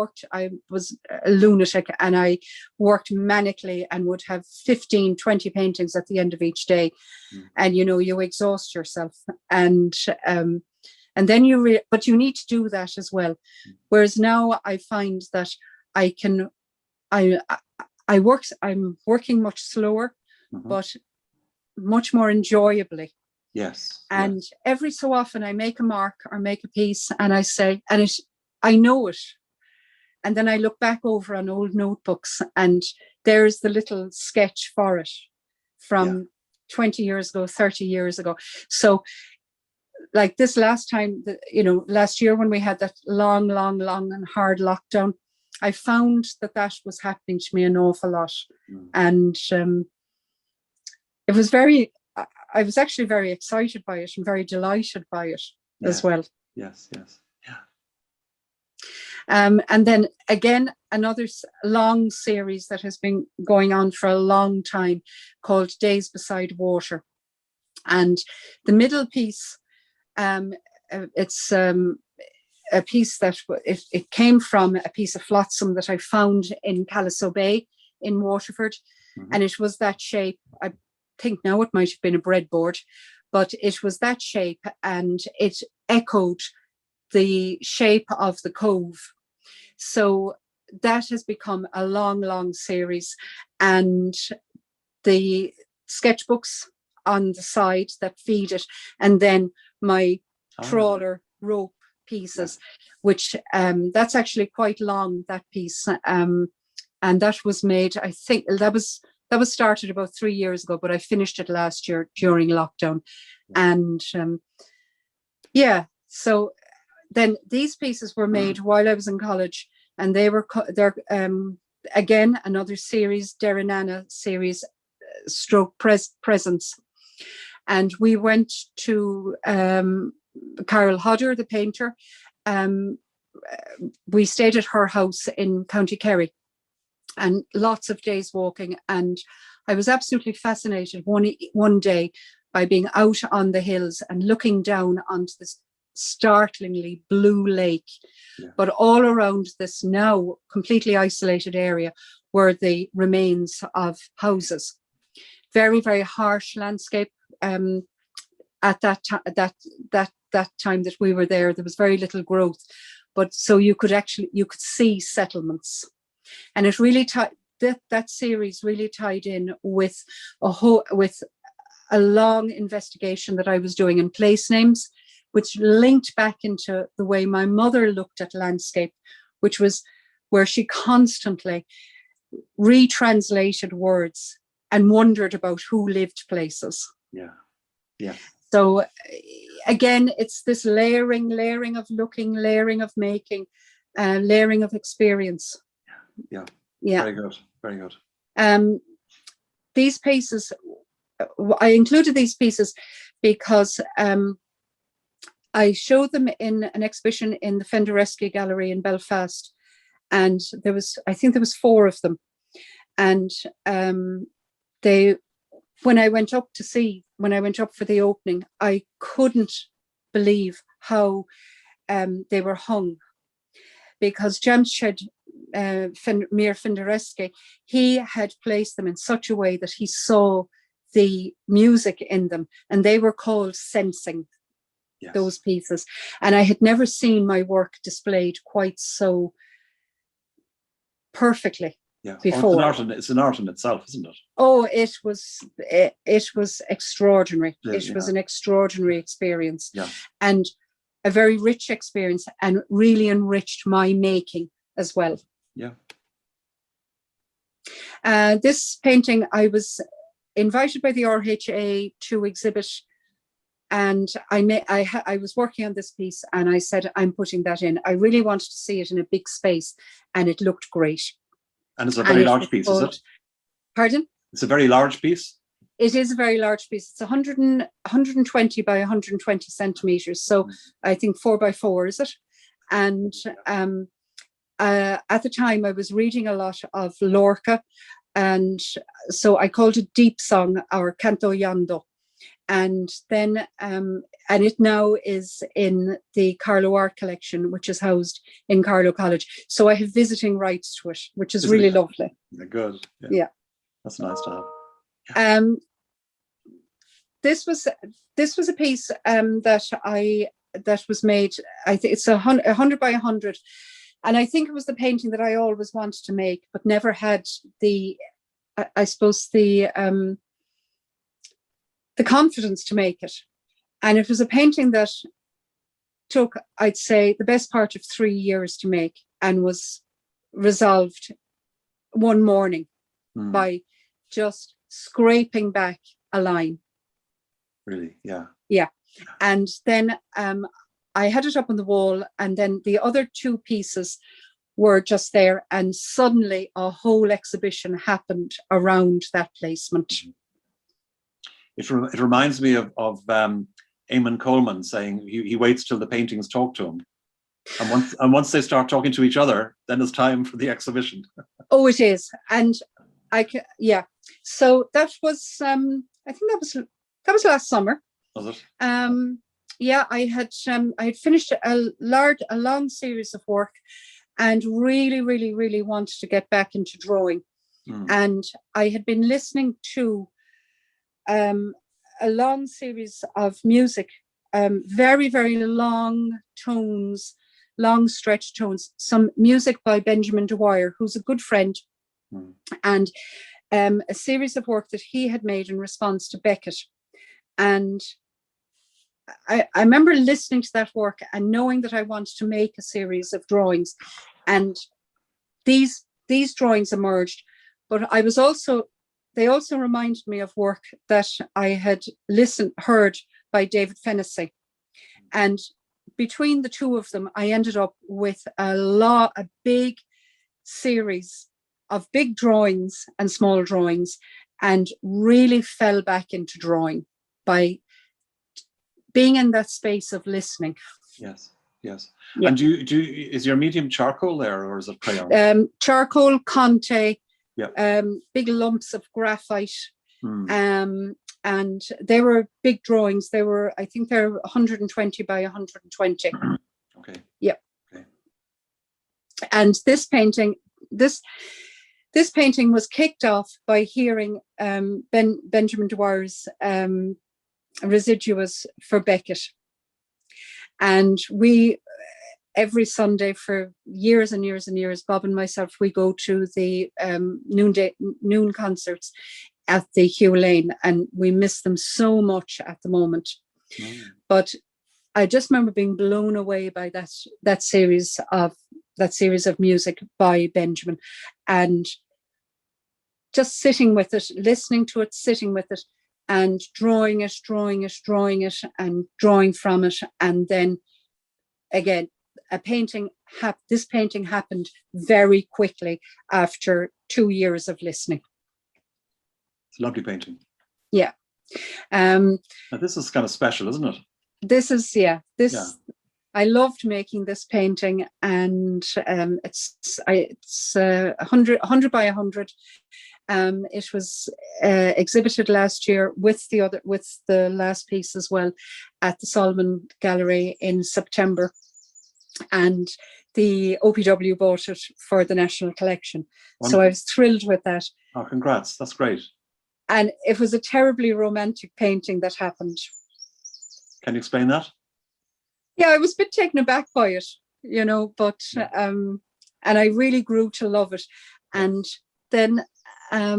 was a lunatic, and I worked manically and would have 15, 20 paintings at the end of each day. And, you exhaust yourself, and then but you need to do that as well. Whereas now I find that I'm working much slower, but much more enjoyably. Yes. And every so often I make a mark or make a piece, and I say, I know it. And then I look back over on old notebooks, and there's the little sketch for it from 20 years ago, 30 years ago. So like this last time, last year when we had that long and hard lockdown, I found that was happening to me an awful lot. And I was actually very excited by it and very delighted by it as well. Yes. Yeah. And then again, another long series that has been going on for a long time, called Days Beside Water. And the middle piece, it's a piece that it came from a piece of flotsam that I found in Carlow Bay in Waterford. And it was that shape. I think now it might have been a breadboard, but it was that shape, and it echoed the shape of the cove. So that has become a long series, and the sketchbooks on the side that feed it, and then my trawler rope pieces, which that's actually quite long, that piece, and that was made, I think that was started about 3 years ago, but I finished it last year during lockdown. And so then these pieces were made while I was in college, and they're again another series, Derenana series, stroke presence. And we went to Carol Hodder, the painter. We stayed at her house in County Kerry, and lots of days walking. And I was absolutely fascinated one day by being out on the hills and looking down onto this startlingly blue lake. But all around this now completely isolated area were the remains of houses. Very, very harsh landscape. At that time that we were there was very little growth, but so you could see settlements. And it really that series really tied in with a long investigation that I was doing in place names, which linked back into the way my mother looked at landscape, which was where she constantly retranslated words and wondered about who lived places. Yeah. So again, it's this layering of looking, layering of making, layering of experience. Yeah. Very good. These pieces, I included these pieces because I showed them in an exhibition in the Fendereschi Gallery in Belfast, and I think there was 4 of them, and when I went up for the opening, I couldn't believe how they were hung, because Jamshed Mir Fendereschi, he had placed them in such a way that he saw the music in them, and they were called sensing, those pieces. And I had never seen my work displayed quite so perfectly before. It's an art in itself, isn't it? Oh, it was extraordinary. It was an extraordinary experience, and a very rich experience, and really enriched my making as well. This painting, I was invited by the RHA to exhibit, and I was working on this piece, and I said, I'm putting that in. I really wanted to see it in a big space, and it looked great. And it's a very large piece, is it? Pardon? It's a very large piece. It is a very large piece. It's 120 by 120 centimeters. So I think 4 by 4, is it? And at the time I was reading a lot of Lorca, and so I called it Deep Song, or Canto Yando. And then and it now is in the Carlow Art Collection, which is housed in Carlow College. So I have visiting rights to it, which is really lovely. Good. Yeah. That's nice to have. Yeah. This was a piece that was made. I think it's 100 by 100, and I think it was the painting that I always wanted to make, but never had the, I suppose, the confidence to make it. And it was a painting that took, I'd say, the best part of 3 years to make, and was resolved one morning by just scraping back a line. Really? Yeah. Yeah. And then I had it up on the wall, and then the other two pieces were just there, and suddenly a whole exhibition happened around that placement. It reminds me of Eamon Coleman saying he waits till the paintings talk to him. And once they start talking to each other, then it's time for the exhibition. Oh, it is. And yeah. So that was, I think that was last summer. Was it? Yeah, I had finished a long series of work, and really, really, really wanted to get back into drawing. And I had been listening to a long series of music, very, very long tones, long stretch tones, some music by Benjamin Dwyer, who's a good friend, and a series of work that he had made in response to Beckett. And I remember listening to that work and knowing that I wanted to make a series of drawings, and these drawings emerged. But they also reminded me of work that I had heard by David Fennessy. And between the two of them, I ended up with a big series of big drawings and small drawings, and really fell back into drawing by being in that space of listening. Yes. Yeah. And is your medium charcoal there, or is it crayon? Charcoal, Conte, big lumps of graphite. And they were big drawings. I think they're 120 by 120. Okay. Yeah. Okay. And this painting was kicked off by hearing Benjamin Dwyer's Residuas for Beckett. And we, every Sunday for years and years and years, Bob and myself, we go to the noon concerts at the Hugh Lane, and we miss them so much at the moment. But I just remember being blown away by that series of music by Benjamin, and just sitting with it, listening to it, sitting with it, and drawing it, and drawing from it. And then again, this painting happened very quickly after 2 years of listening. It's a lovely painting. Yeah. Now this is kind of special, isn't it? This is, yeah. I loved making this painting, and it's 100 by 100. It was exhibited last year with the last piece as well at the Solomon Gallery in September, and the OPW bought it for the National Collection. Wonderful. So I was thrilled with that. Oh, congrats! That's great. And it was a terribly romantic painting that happened. Can you explain that? Yeah, I was a bit taken aback by it, but and I really grew to love it. And then I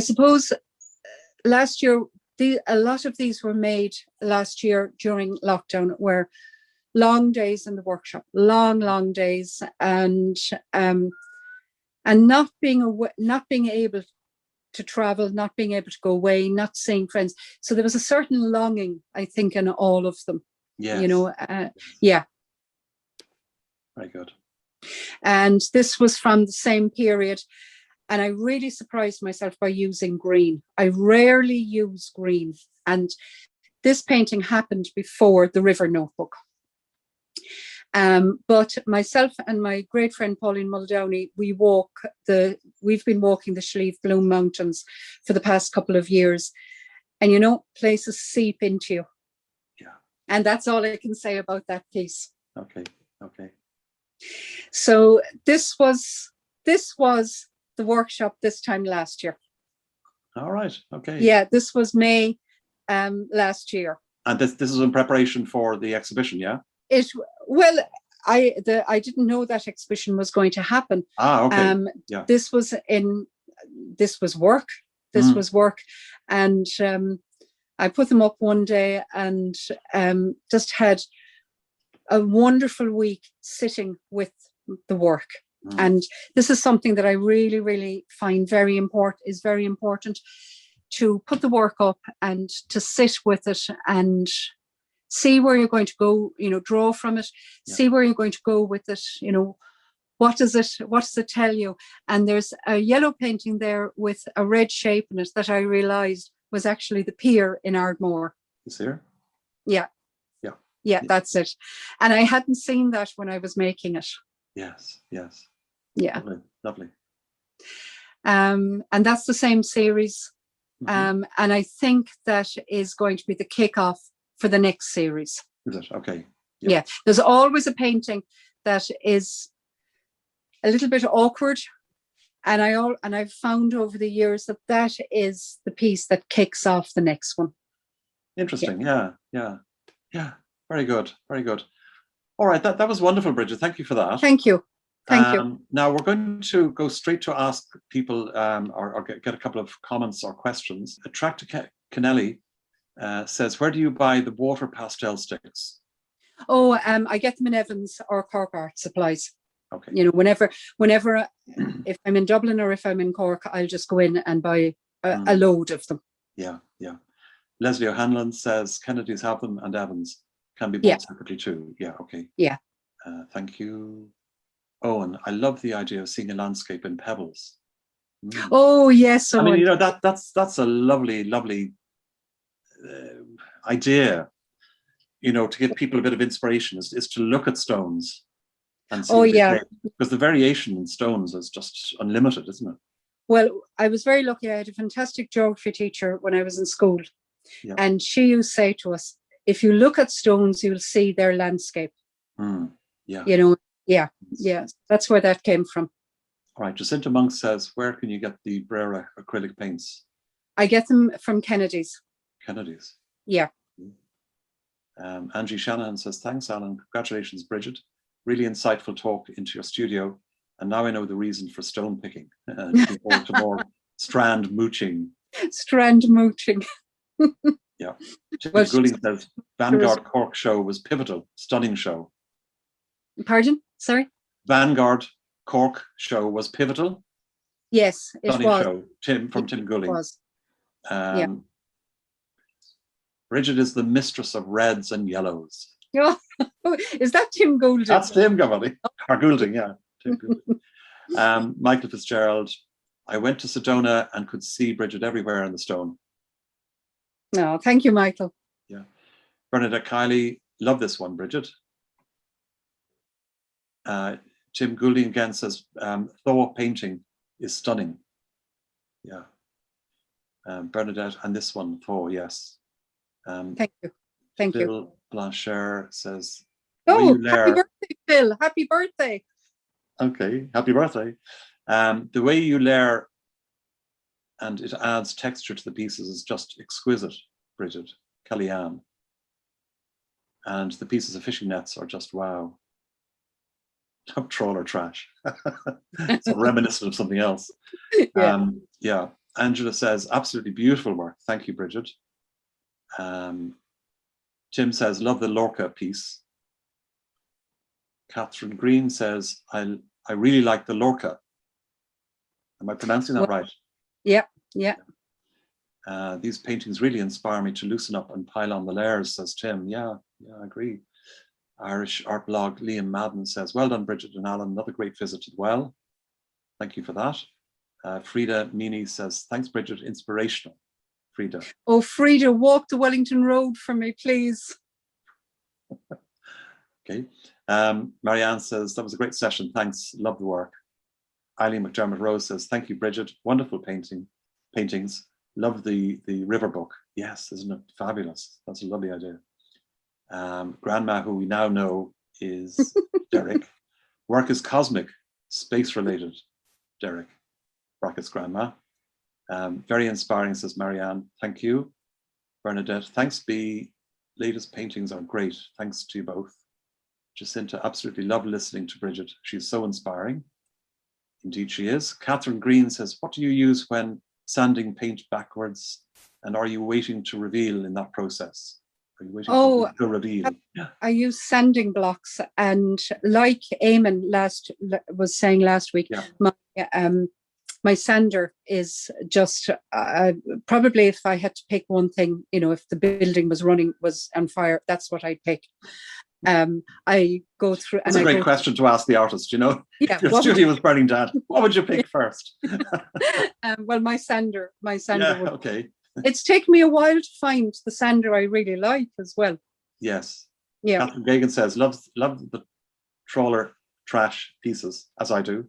suppose last year, a lot of these were made last year during lockdown, where long days in the workshop, long days, and not being able to travel, not being able to go away, not seeing friends. So there was a certain longing, I think, in all of them. Yes. Yeah. Very good. And this was from the same period. And I really surprised myself by using green. I rarely use green. And this painting happened before the River Notebook. But myself and my great friend Pauline Muldowney, we've been walking the Slieve Bloom Mountains for the past couple of years. And, you know, places seep into you. Yeah. And that's all I can say about that piece. Okay. So this was the workshop this time last year. All right. Okay. Yeah, this was May last year. And this is in preparation for the exhibition, yeah? I didn't know that exhibition was going to happen. Okay. Yeah. This was work. This was work. And I put them up one day and just had a wonderful week sitting with the work. And this is something that I really, really find very important to put the work up and to sit with it and see where you're going to go, you know, draw from it, see where you're going to go with it, you know, what does it tell you? And there's a yellow painting there with a red shape in it that I realized was actually the pier in Ardmore. Is there? Yeah, that's it. And I hadn't seen that when I was making it. Yes. Yeah. Lovely. And that's the same series. And I think that is going to be the kickoff for the next series. Is it? Okay. Yeah. There's always a painting that is a little bit awkward. And I've found over the years that is the piece that kicks off the next one. Interesting. Yeah. Very good. All right. That was wonderful, Bridget. Thank you for that. Thank you. Now we're going to go straight to ask people or get a couple of comments or questions. Attracta Kennelly says, where do you buy the water pastel sticks? Oh, I get them in Evans or Cork Art Supplies. Okay. You know, whenever if I'm in Dublin or if I'm in Cork, I'll just go in and buy a load of them. Yeah. Leslie O'Hanlon says Kennedy's have them and Evans can be bought separately too. Yeah. Okay. Yeah. Thank you. Owen, I love the idea of seeing a landscape in pebbles. Oh yes, Owen. I mean, you know, that's a lovely idea. You know, to give people a bit of inspiration is to look at stones and see because the variation in stones is just unlimited, isn't it? Well, I was very lucky. I had a fantastic geography teacher when I was in school, and she used to say to us, "If you look at stones, you'll see their landscape." Yeah. You know. Yeah, that's where that came from. All right, Jacinta Monk says, where can you get the Brera acrylic paints? I get them from Kennedy's. Yeah. Angie Shanahan says, thanks, Alan. Congratulations, Bridget. Really insightful talk into your studio. And now I know the reason for stone picking. Looking forward to more strand mooching. Yeah. Tim Goulding says, Vanguard Cork show was pivotal. Stunning show. Pardon? Sorry? Vanguard Cork show was pivotal. Yes, it Stunning was. show. Tim Goulding. It was. Bridget is the mistress of reds and yellows. Oh, is that Tim Goulding? That's Tim Goulding. Or Goulding, yeah. Tim Goulding. Michael Fitzgerald. I went to Sedona and could see Bridget everywhere in the stone. No, thank you, Michael. Yeah. Bernadette Kiley. Love this one, Bridget. Tim Goulding again says, Thor painting is stunning. Yeah. Bernadette, and this one, Thor, yes. Thank you. Bill Blanchard says, happy birthday, Bill. Happy birthday. Okay, happy birthday. The way you layer and it adds texture to the pieces is just exquisite, Bridget. Kellyanne. And the pieces of fishing nets are just wow. Trawler trash. It's reminiscent of something else. Yeah. Angela says, absolutely beautiful work. Thank you, Bridget. Tim says, love the Lorca piece. Catherine Green says, I really like the Lorca. Am I pronouncing that right? Yeah. These paintings really inspire me to loosen up and pile on the layers, says Tim. Yeah, I agree. Irish art blog Liam Madden says, well done, Bridget and Alan. Another great visit as well. Thank you for that. Frida Meany says, thanks, Bridget. Inspirational. Frida. Oh, Frida, walk the Wellington Road for me, please. Okay. Marianne says, that was a great session. Thanks. Love the work. Eileen McDermott Rose says, thank you, Bridget. Wonderful paintings. Love the river book. Yes, isn't it fabulous? That's a lovely idea. Grandma, who we now know is Derek. Work is cosmic, space related. Derek, brackets grandma. Very inspiring, says Marianne. Thank you. Bernadette, thanks, B. Latest paintings are great. Thanks to you both. Jacinta, absolutely love listening to Bridget. She's so inspiring. Indeed she is. Catherine Green says, what do you use when sanding paint backwards? And are you waiting to reveal in that process? Are you waiting to reveal? I use sanding blocks, and like Eamon was saying last week, my sander is just probably, if I had to pick one thing, if the building was on fire, that's what I'd pick. I go through. That's a great question to ask the artist. Yeah, if your studio was burning down, what would you pick first? Well, my sander. Okay. It's taken me a while to find the sander I really like as well. Yes. Yeah. Catherine Gagan says, love the trawler trash pieces, as I do.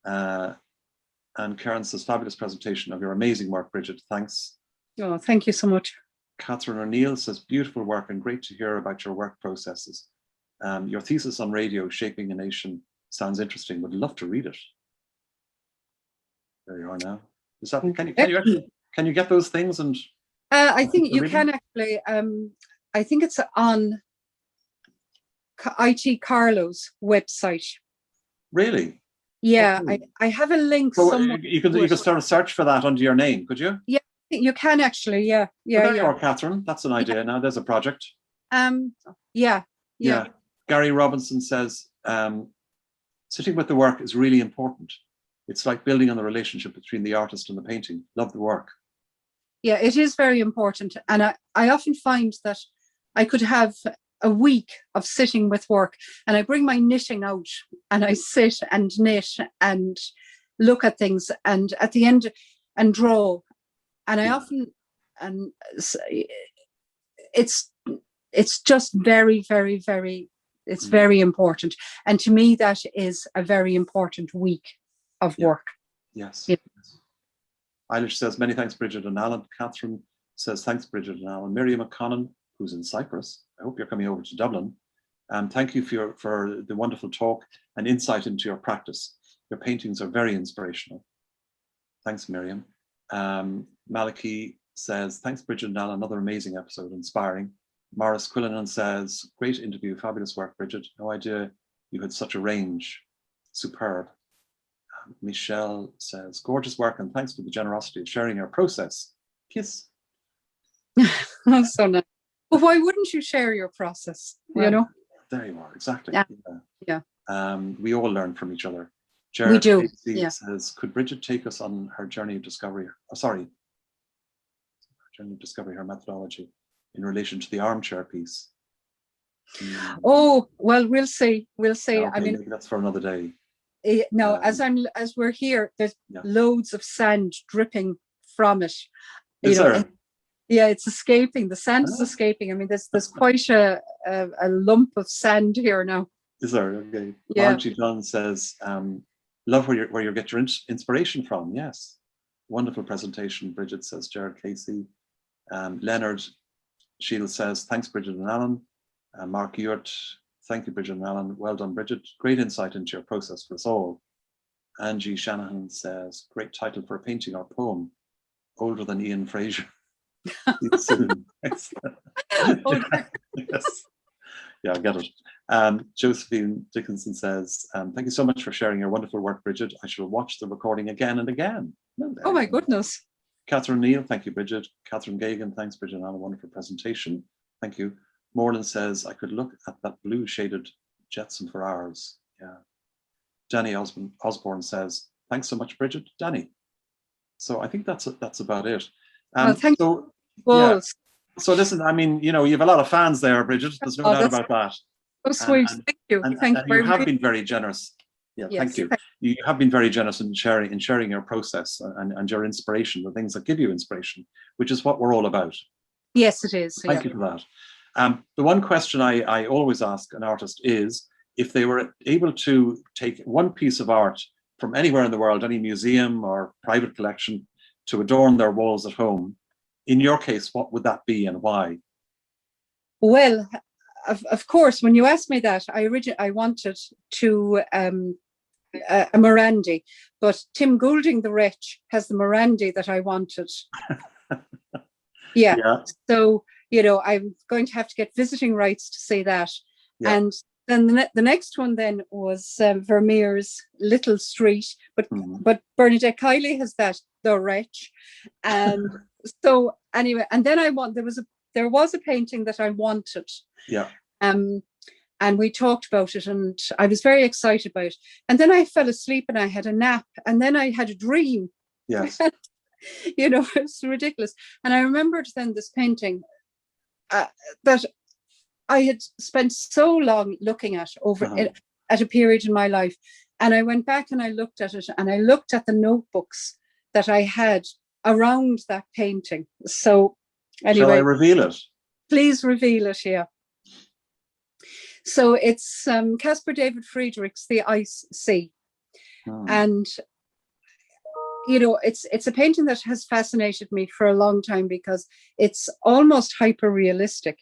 And Karen says, fabulous presentation of your amazing work, Bridget. Thanks. Oh, thank you so much. Catherine O'Neill says, beautiful work and great to hear about your work processes. Your thesis on radio, Shaping a Nation, sounds interesting. Would love to read it. There you are now. Is that, can you get those things? And I think you can actually. I think it's on IT Carlow's website. Really? Yeah, I have a link. So you could start a search for that under your name, could you? Yeah, you can actually. Yeah. There you are, Catherine. That's an idea. Now there's a project. Yeah. Gary Robinson says, sitting with the work is really important. It's like building on the relationship between the artist and the painting. Love the work. Yeah, it is very important. And I often find that I could have a week of sitting with work, and I bring my knitting out and I sit and knit and look at things, and at the end and draw. And I often, and it's just very, very, very, it's very important. And to me, that is a very important week of work. Yes. Yeah. Eilish says, many thanks, Bridget and Alan. Catherine says, thanks, Bridget and Alan. Miriam McConnon, who's in Cyprus. I hope you're coming over to Dublin. Thank you for the wonderful talk and insight into your practice. Your paintings are very inspirational. Thanks, Miriam. Malachy says, thanks, Bridget and Alan. Another amazing episode, inspiring. Morris Quillinan says, great interview, fabulous work, Bridget. No idea you had such a range. Superb. Michelle says, gorgeous work and thanks for the generosity of sharing your process. Kiss. That's so nice. But why wouldn't you share your process? Well, there you are, exactly. Yeah. We all learn from each other. Jared we do. Says, could Bridget take us on her journey of discovery? Her journey of discovery, her methodology in relation to the armchair piece. Oh, well, we'll see. Okay, I mean, maybe that's for another day. No, as we're here, there's loads of sand dripping from it. Is there? Yeah, it's escaping. The sand is escaping. I mean, there's quite a lump of sand here now. Is there? Okay. Yeah. Margie Dunn says, love where you get your inspiration from. Yes. Wonderful presentation, Bridget, says Jared Casey. Leonard Shields says, thanks, Bridget and Alan. Mark Ewart, thank you, Bridget and Alan. Well done, Bridget. Great insight into your process for us all. Angie Shanahan says, great title for a painting or poem. Older than Ian Frazier. Soon. Yes. Yeah, I get it. Josephine Dickinson says, thank you so much for sharing your wonderful work, Bridget. I shall watch the recording again and again. Oh my goodness. Catherine Neal, thank you, Bridget. Catherine Gagan, thanks, Bridget, on a wonderful presentation. Thank you. Morland says, I could look at that blue shaded Jetson for hours. Yeah. Danny Osborne says, thanks so much, Bridget. Danny. So I think that's about it. Thank you. Yeah. So listen, I mean, you have a lot of fans there, Bridget. There's no doubt about that. So sweet. Thank you. Thank you very much. You have been very generous. Yeah, yes, thank you. You have been very generous in sharing your process and your inspiration, the things that give you inspiration, which is what we're all about. Yes, it is. Thank you for that. The one question I always ask an artist is if they were able to take one piece of art from anywhere in the world, any museum or private collection, to adorn their walls at home. In your case, what would that be and why? Well, of course, when you asked me that, I wanted to a Morandi, but Tim Goulding the Wretch has the Morandi that I wanted. Yeah. So, I'm going to have to get visiting rights to see that. Yeah. And then the next one then was Vermeer's Little Street, but Bernadette Kiley has that, the Wretch. And so anyway, and then there was a painting that I wanted. Yeah. And we talked about it, and I was very excited about it. And then I fell asleep and I had a nap, and then I had a dream. Yes. It's ridiculous. And I remembered then this painting that I had spent so long looking at at a period in my life. And I went back and I looked at it, and I looked at the notebooks that I had around that painting. So anyway. Shall I reveal it? Please reveal it, yeah. So it's Caspar David Friedrich's The Ice Sea. And, it's a painting that has fascinated me for a long time because it's almost hyper-realistic.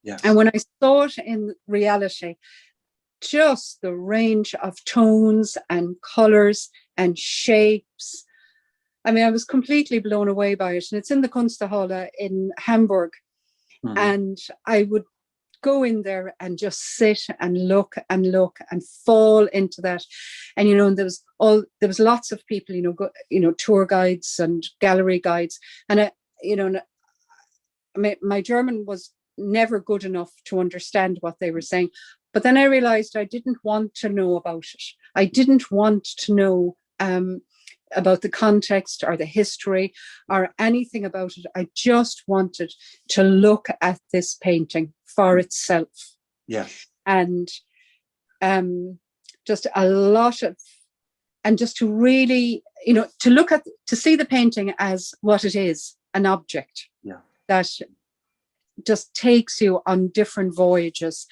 Yes. And when I saw it in reality, just the range of tones and colours and shapes. I mean, I was completely blown away by it. And it's in the Kunsthalle in Hamburg. And I would go in there and just sit and look and fall into that. And, there was lots of people, tour guides and gallery guides. And, my German was never good enough to understand what they were saying. But then I realized I didn't want to know about it. I didn't want to know about the context or the history or anything about it. I just wanted to look at this painting for itself. Yes. And just a lot of, and just to really, to see the painting as what it is, an object that just takes you on different voyages.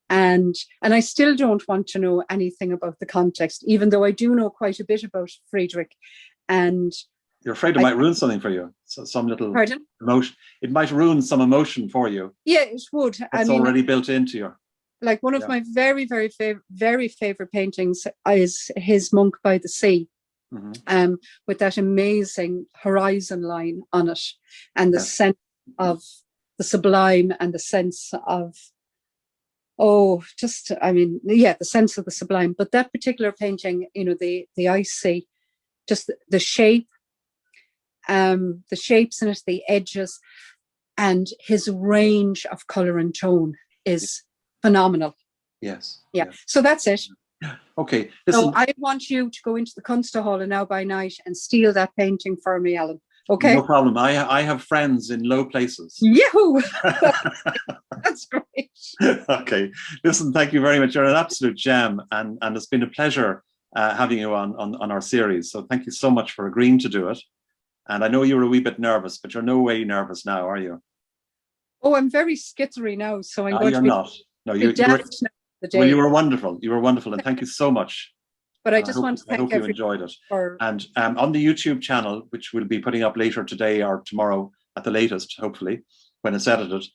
And I still don't want to know anything about the context, even though I do know quite a bit about Friedrich. And you're afraid it might ruin something for you. So some little emotion. It might ruin some emotion for you. Yeah, it would. It's already built into you. Like one of my very, very favorite paintings is his Monk by the Sea, with that amazing horizon line on it, and the sense of the sublime and the sense of the sense of the sublime. But that particular painting, the Ice Sea, just the shape, the shapes in it, the edges, and his range of colour and tone is phenomenal. Yes. Yeah. Yes. So that's it. Okay. Listen. So I want you to go into the Kunsthalle now by night and steal that painting for me, Alan. Okay. No problem. I have friends in low places. Yahoo! That's great. Okay. Listen, thank you very much. You're an absolute gem, and it's been a pleasure having you on our series. So thank you so much for agreeing to do it. And I know you were a wee bit nervous, but you're no way nervous now, are you? Oh, I'm very skittery now. So I'm going to be not. No, you were wonderful. You were wonderful, and thank you so much. But I just want to thank everyone. I hope you enjoyed it. And on the YouTube channel, which we'll be putting up later today or tomorrow at the latest, hopefully, when it's edited,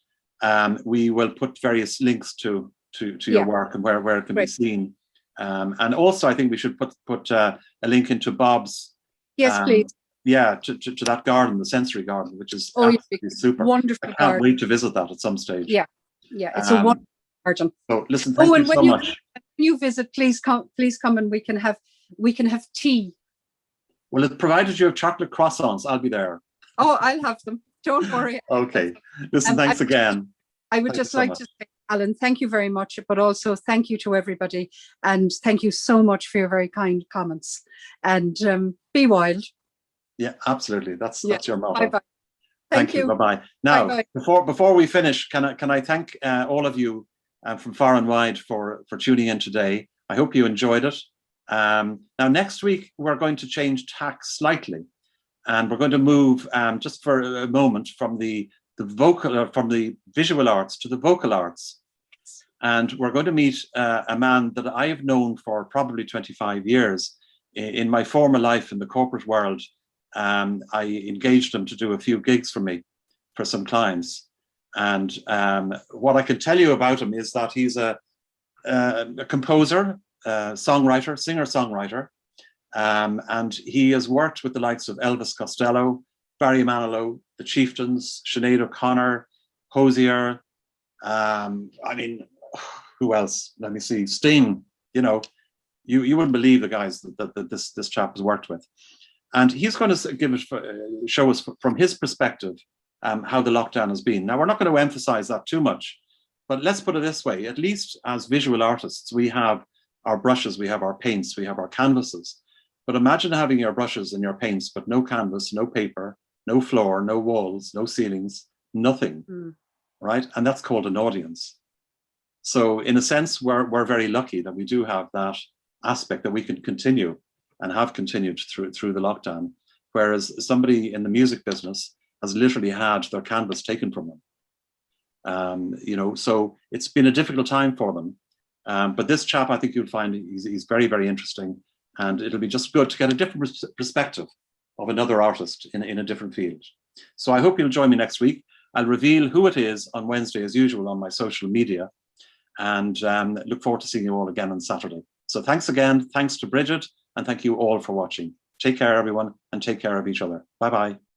we will put various links to your work and where it can be seen. And also, I think we should put a link into Bob's. Yes, please. Yeah, to that garden, the sensory garden, which is absolutely super. Wonderful. I can't wait to visit that at some stage. Yeah, it's a wonderful garden. So listen, thank you so much. When you visit, please come and we can have tea. Well, provided you have chocolate croissants, I'll be there. Oh, I'll have them. Don't worry. Okay. Listen, thanks again. I would just like to say, Alan, thank you very much, but also thank you to everybody, and thank you so much for your very kind comments. And be wild. Yeah, absolutely. That's your motto. Bye-bye. Thank you. Bye-bye. Now, bye-bye. Before we finish, can I thank all of you from far and wide for tuning in today. I hope you enjoyed it. Now, next week, we're going to change tack slightly, and we're going to move just for a moment from the from the visual arts to the vocal arts. And we're going to meet a man that I have known for probably 25 years. In my former life in the corporate world, I engaged him to do a few gigs for me, for some clients. And what I can tell you about him is that he's a composer, songwriter, singer-songwriter. And he has worked with the likes of Elvis Costello, Barry Manilow, the Chieftains, Sinead O'Connor, Hosier. I mean, who else? Let me see. Sting. You know, you wouldn't believe the guys that this chap has worked with. And he's going to show us from his perspective how the lockdown has been. Now, we're not going to emphasize that too much, but let's put it this way. At least as visual artists, we have our brushes, we have our paints, we have our canvases. But imagine having your brushes and your paints, but no canvas, no paper, no floor, no walls, no ceilings, nothing, right? And that's called an audience. So in a sense, we're very lucky that we do have that aspect that we can continue and have continued through the lockdown, whereas somebody in the music business has literally had their canvas taken from them. You know, so it's been a difficult time for them. But this chap, I think you'll find he's very, very interesting, and it'll be just good to get a different perspective of another artist in a different field. So I hope you'll join me next week. I'll reveal who it is on Wednesday, as usual, on my social media, and look forward to seeing you all again on Saturday. So thanks again. Thanks to Bridget, and thank you all for watching. Take care, everyone, and take care of each other. Bye-bye.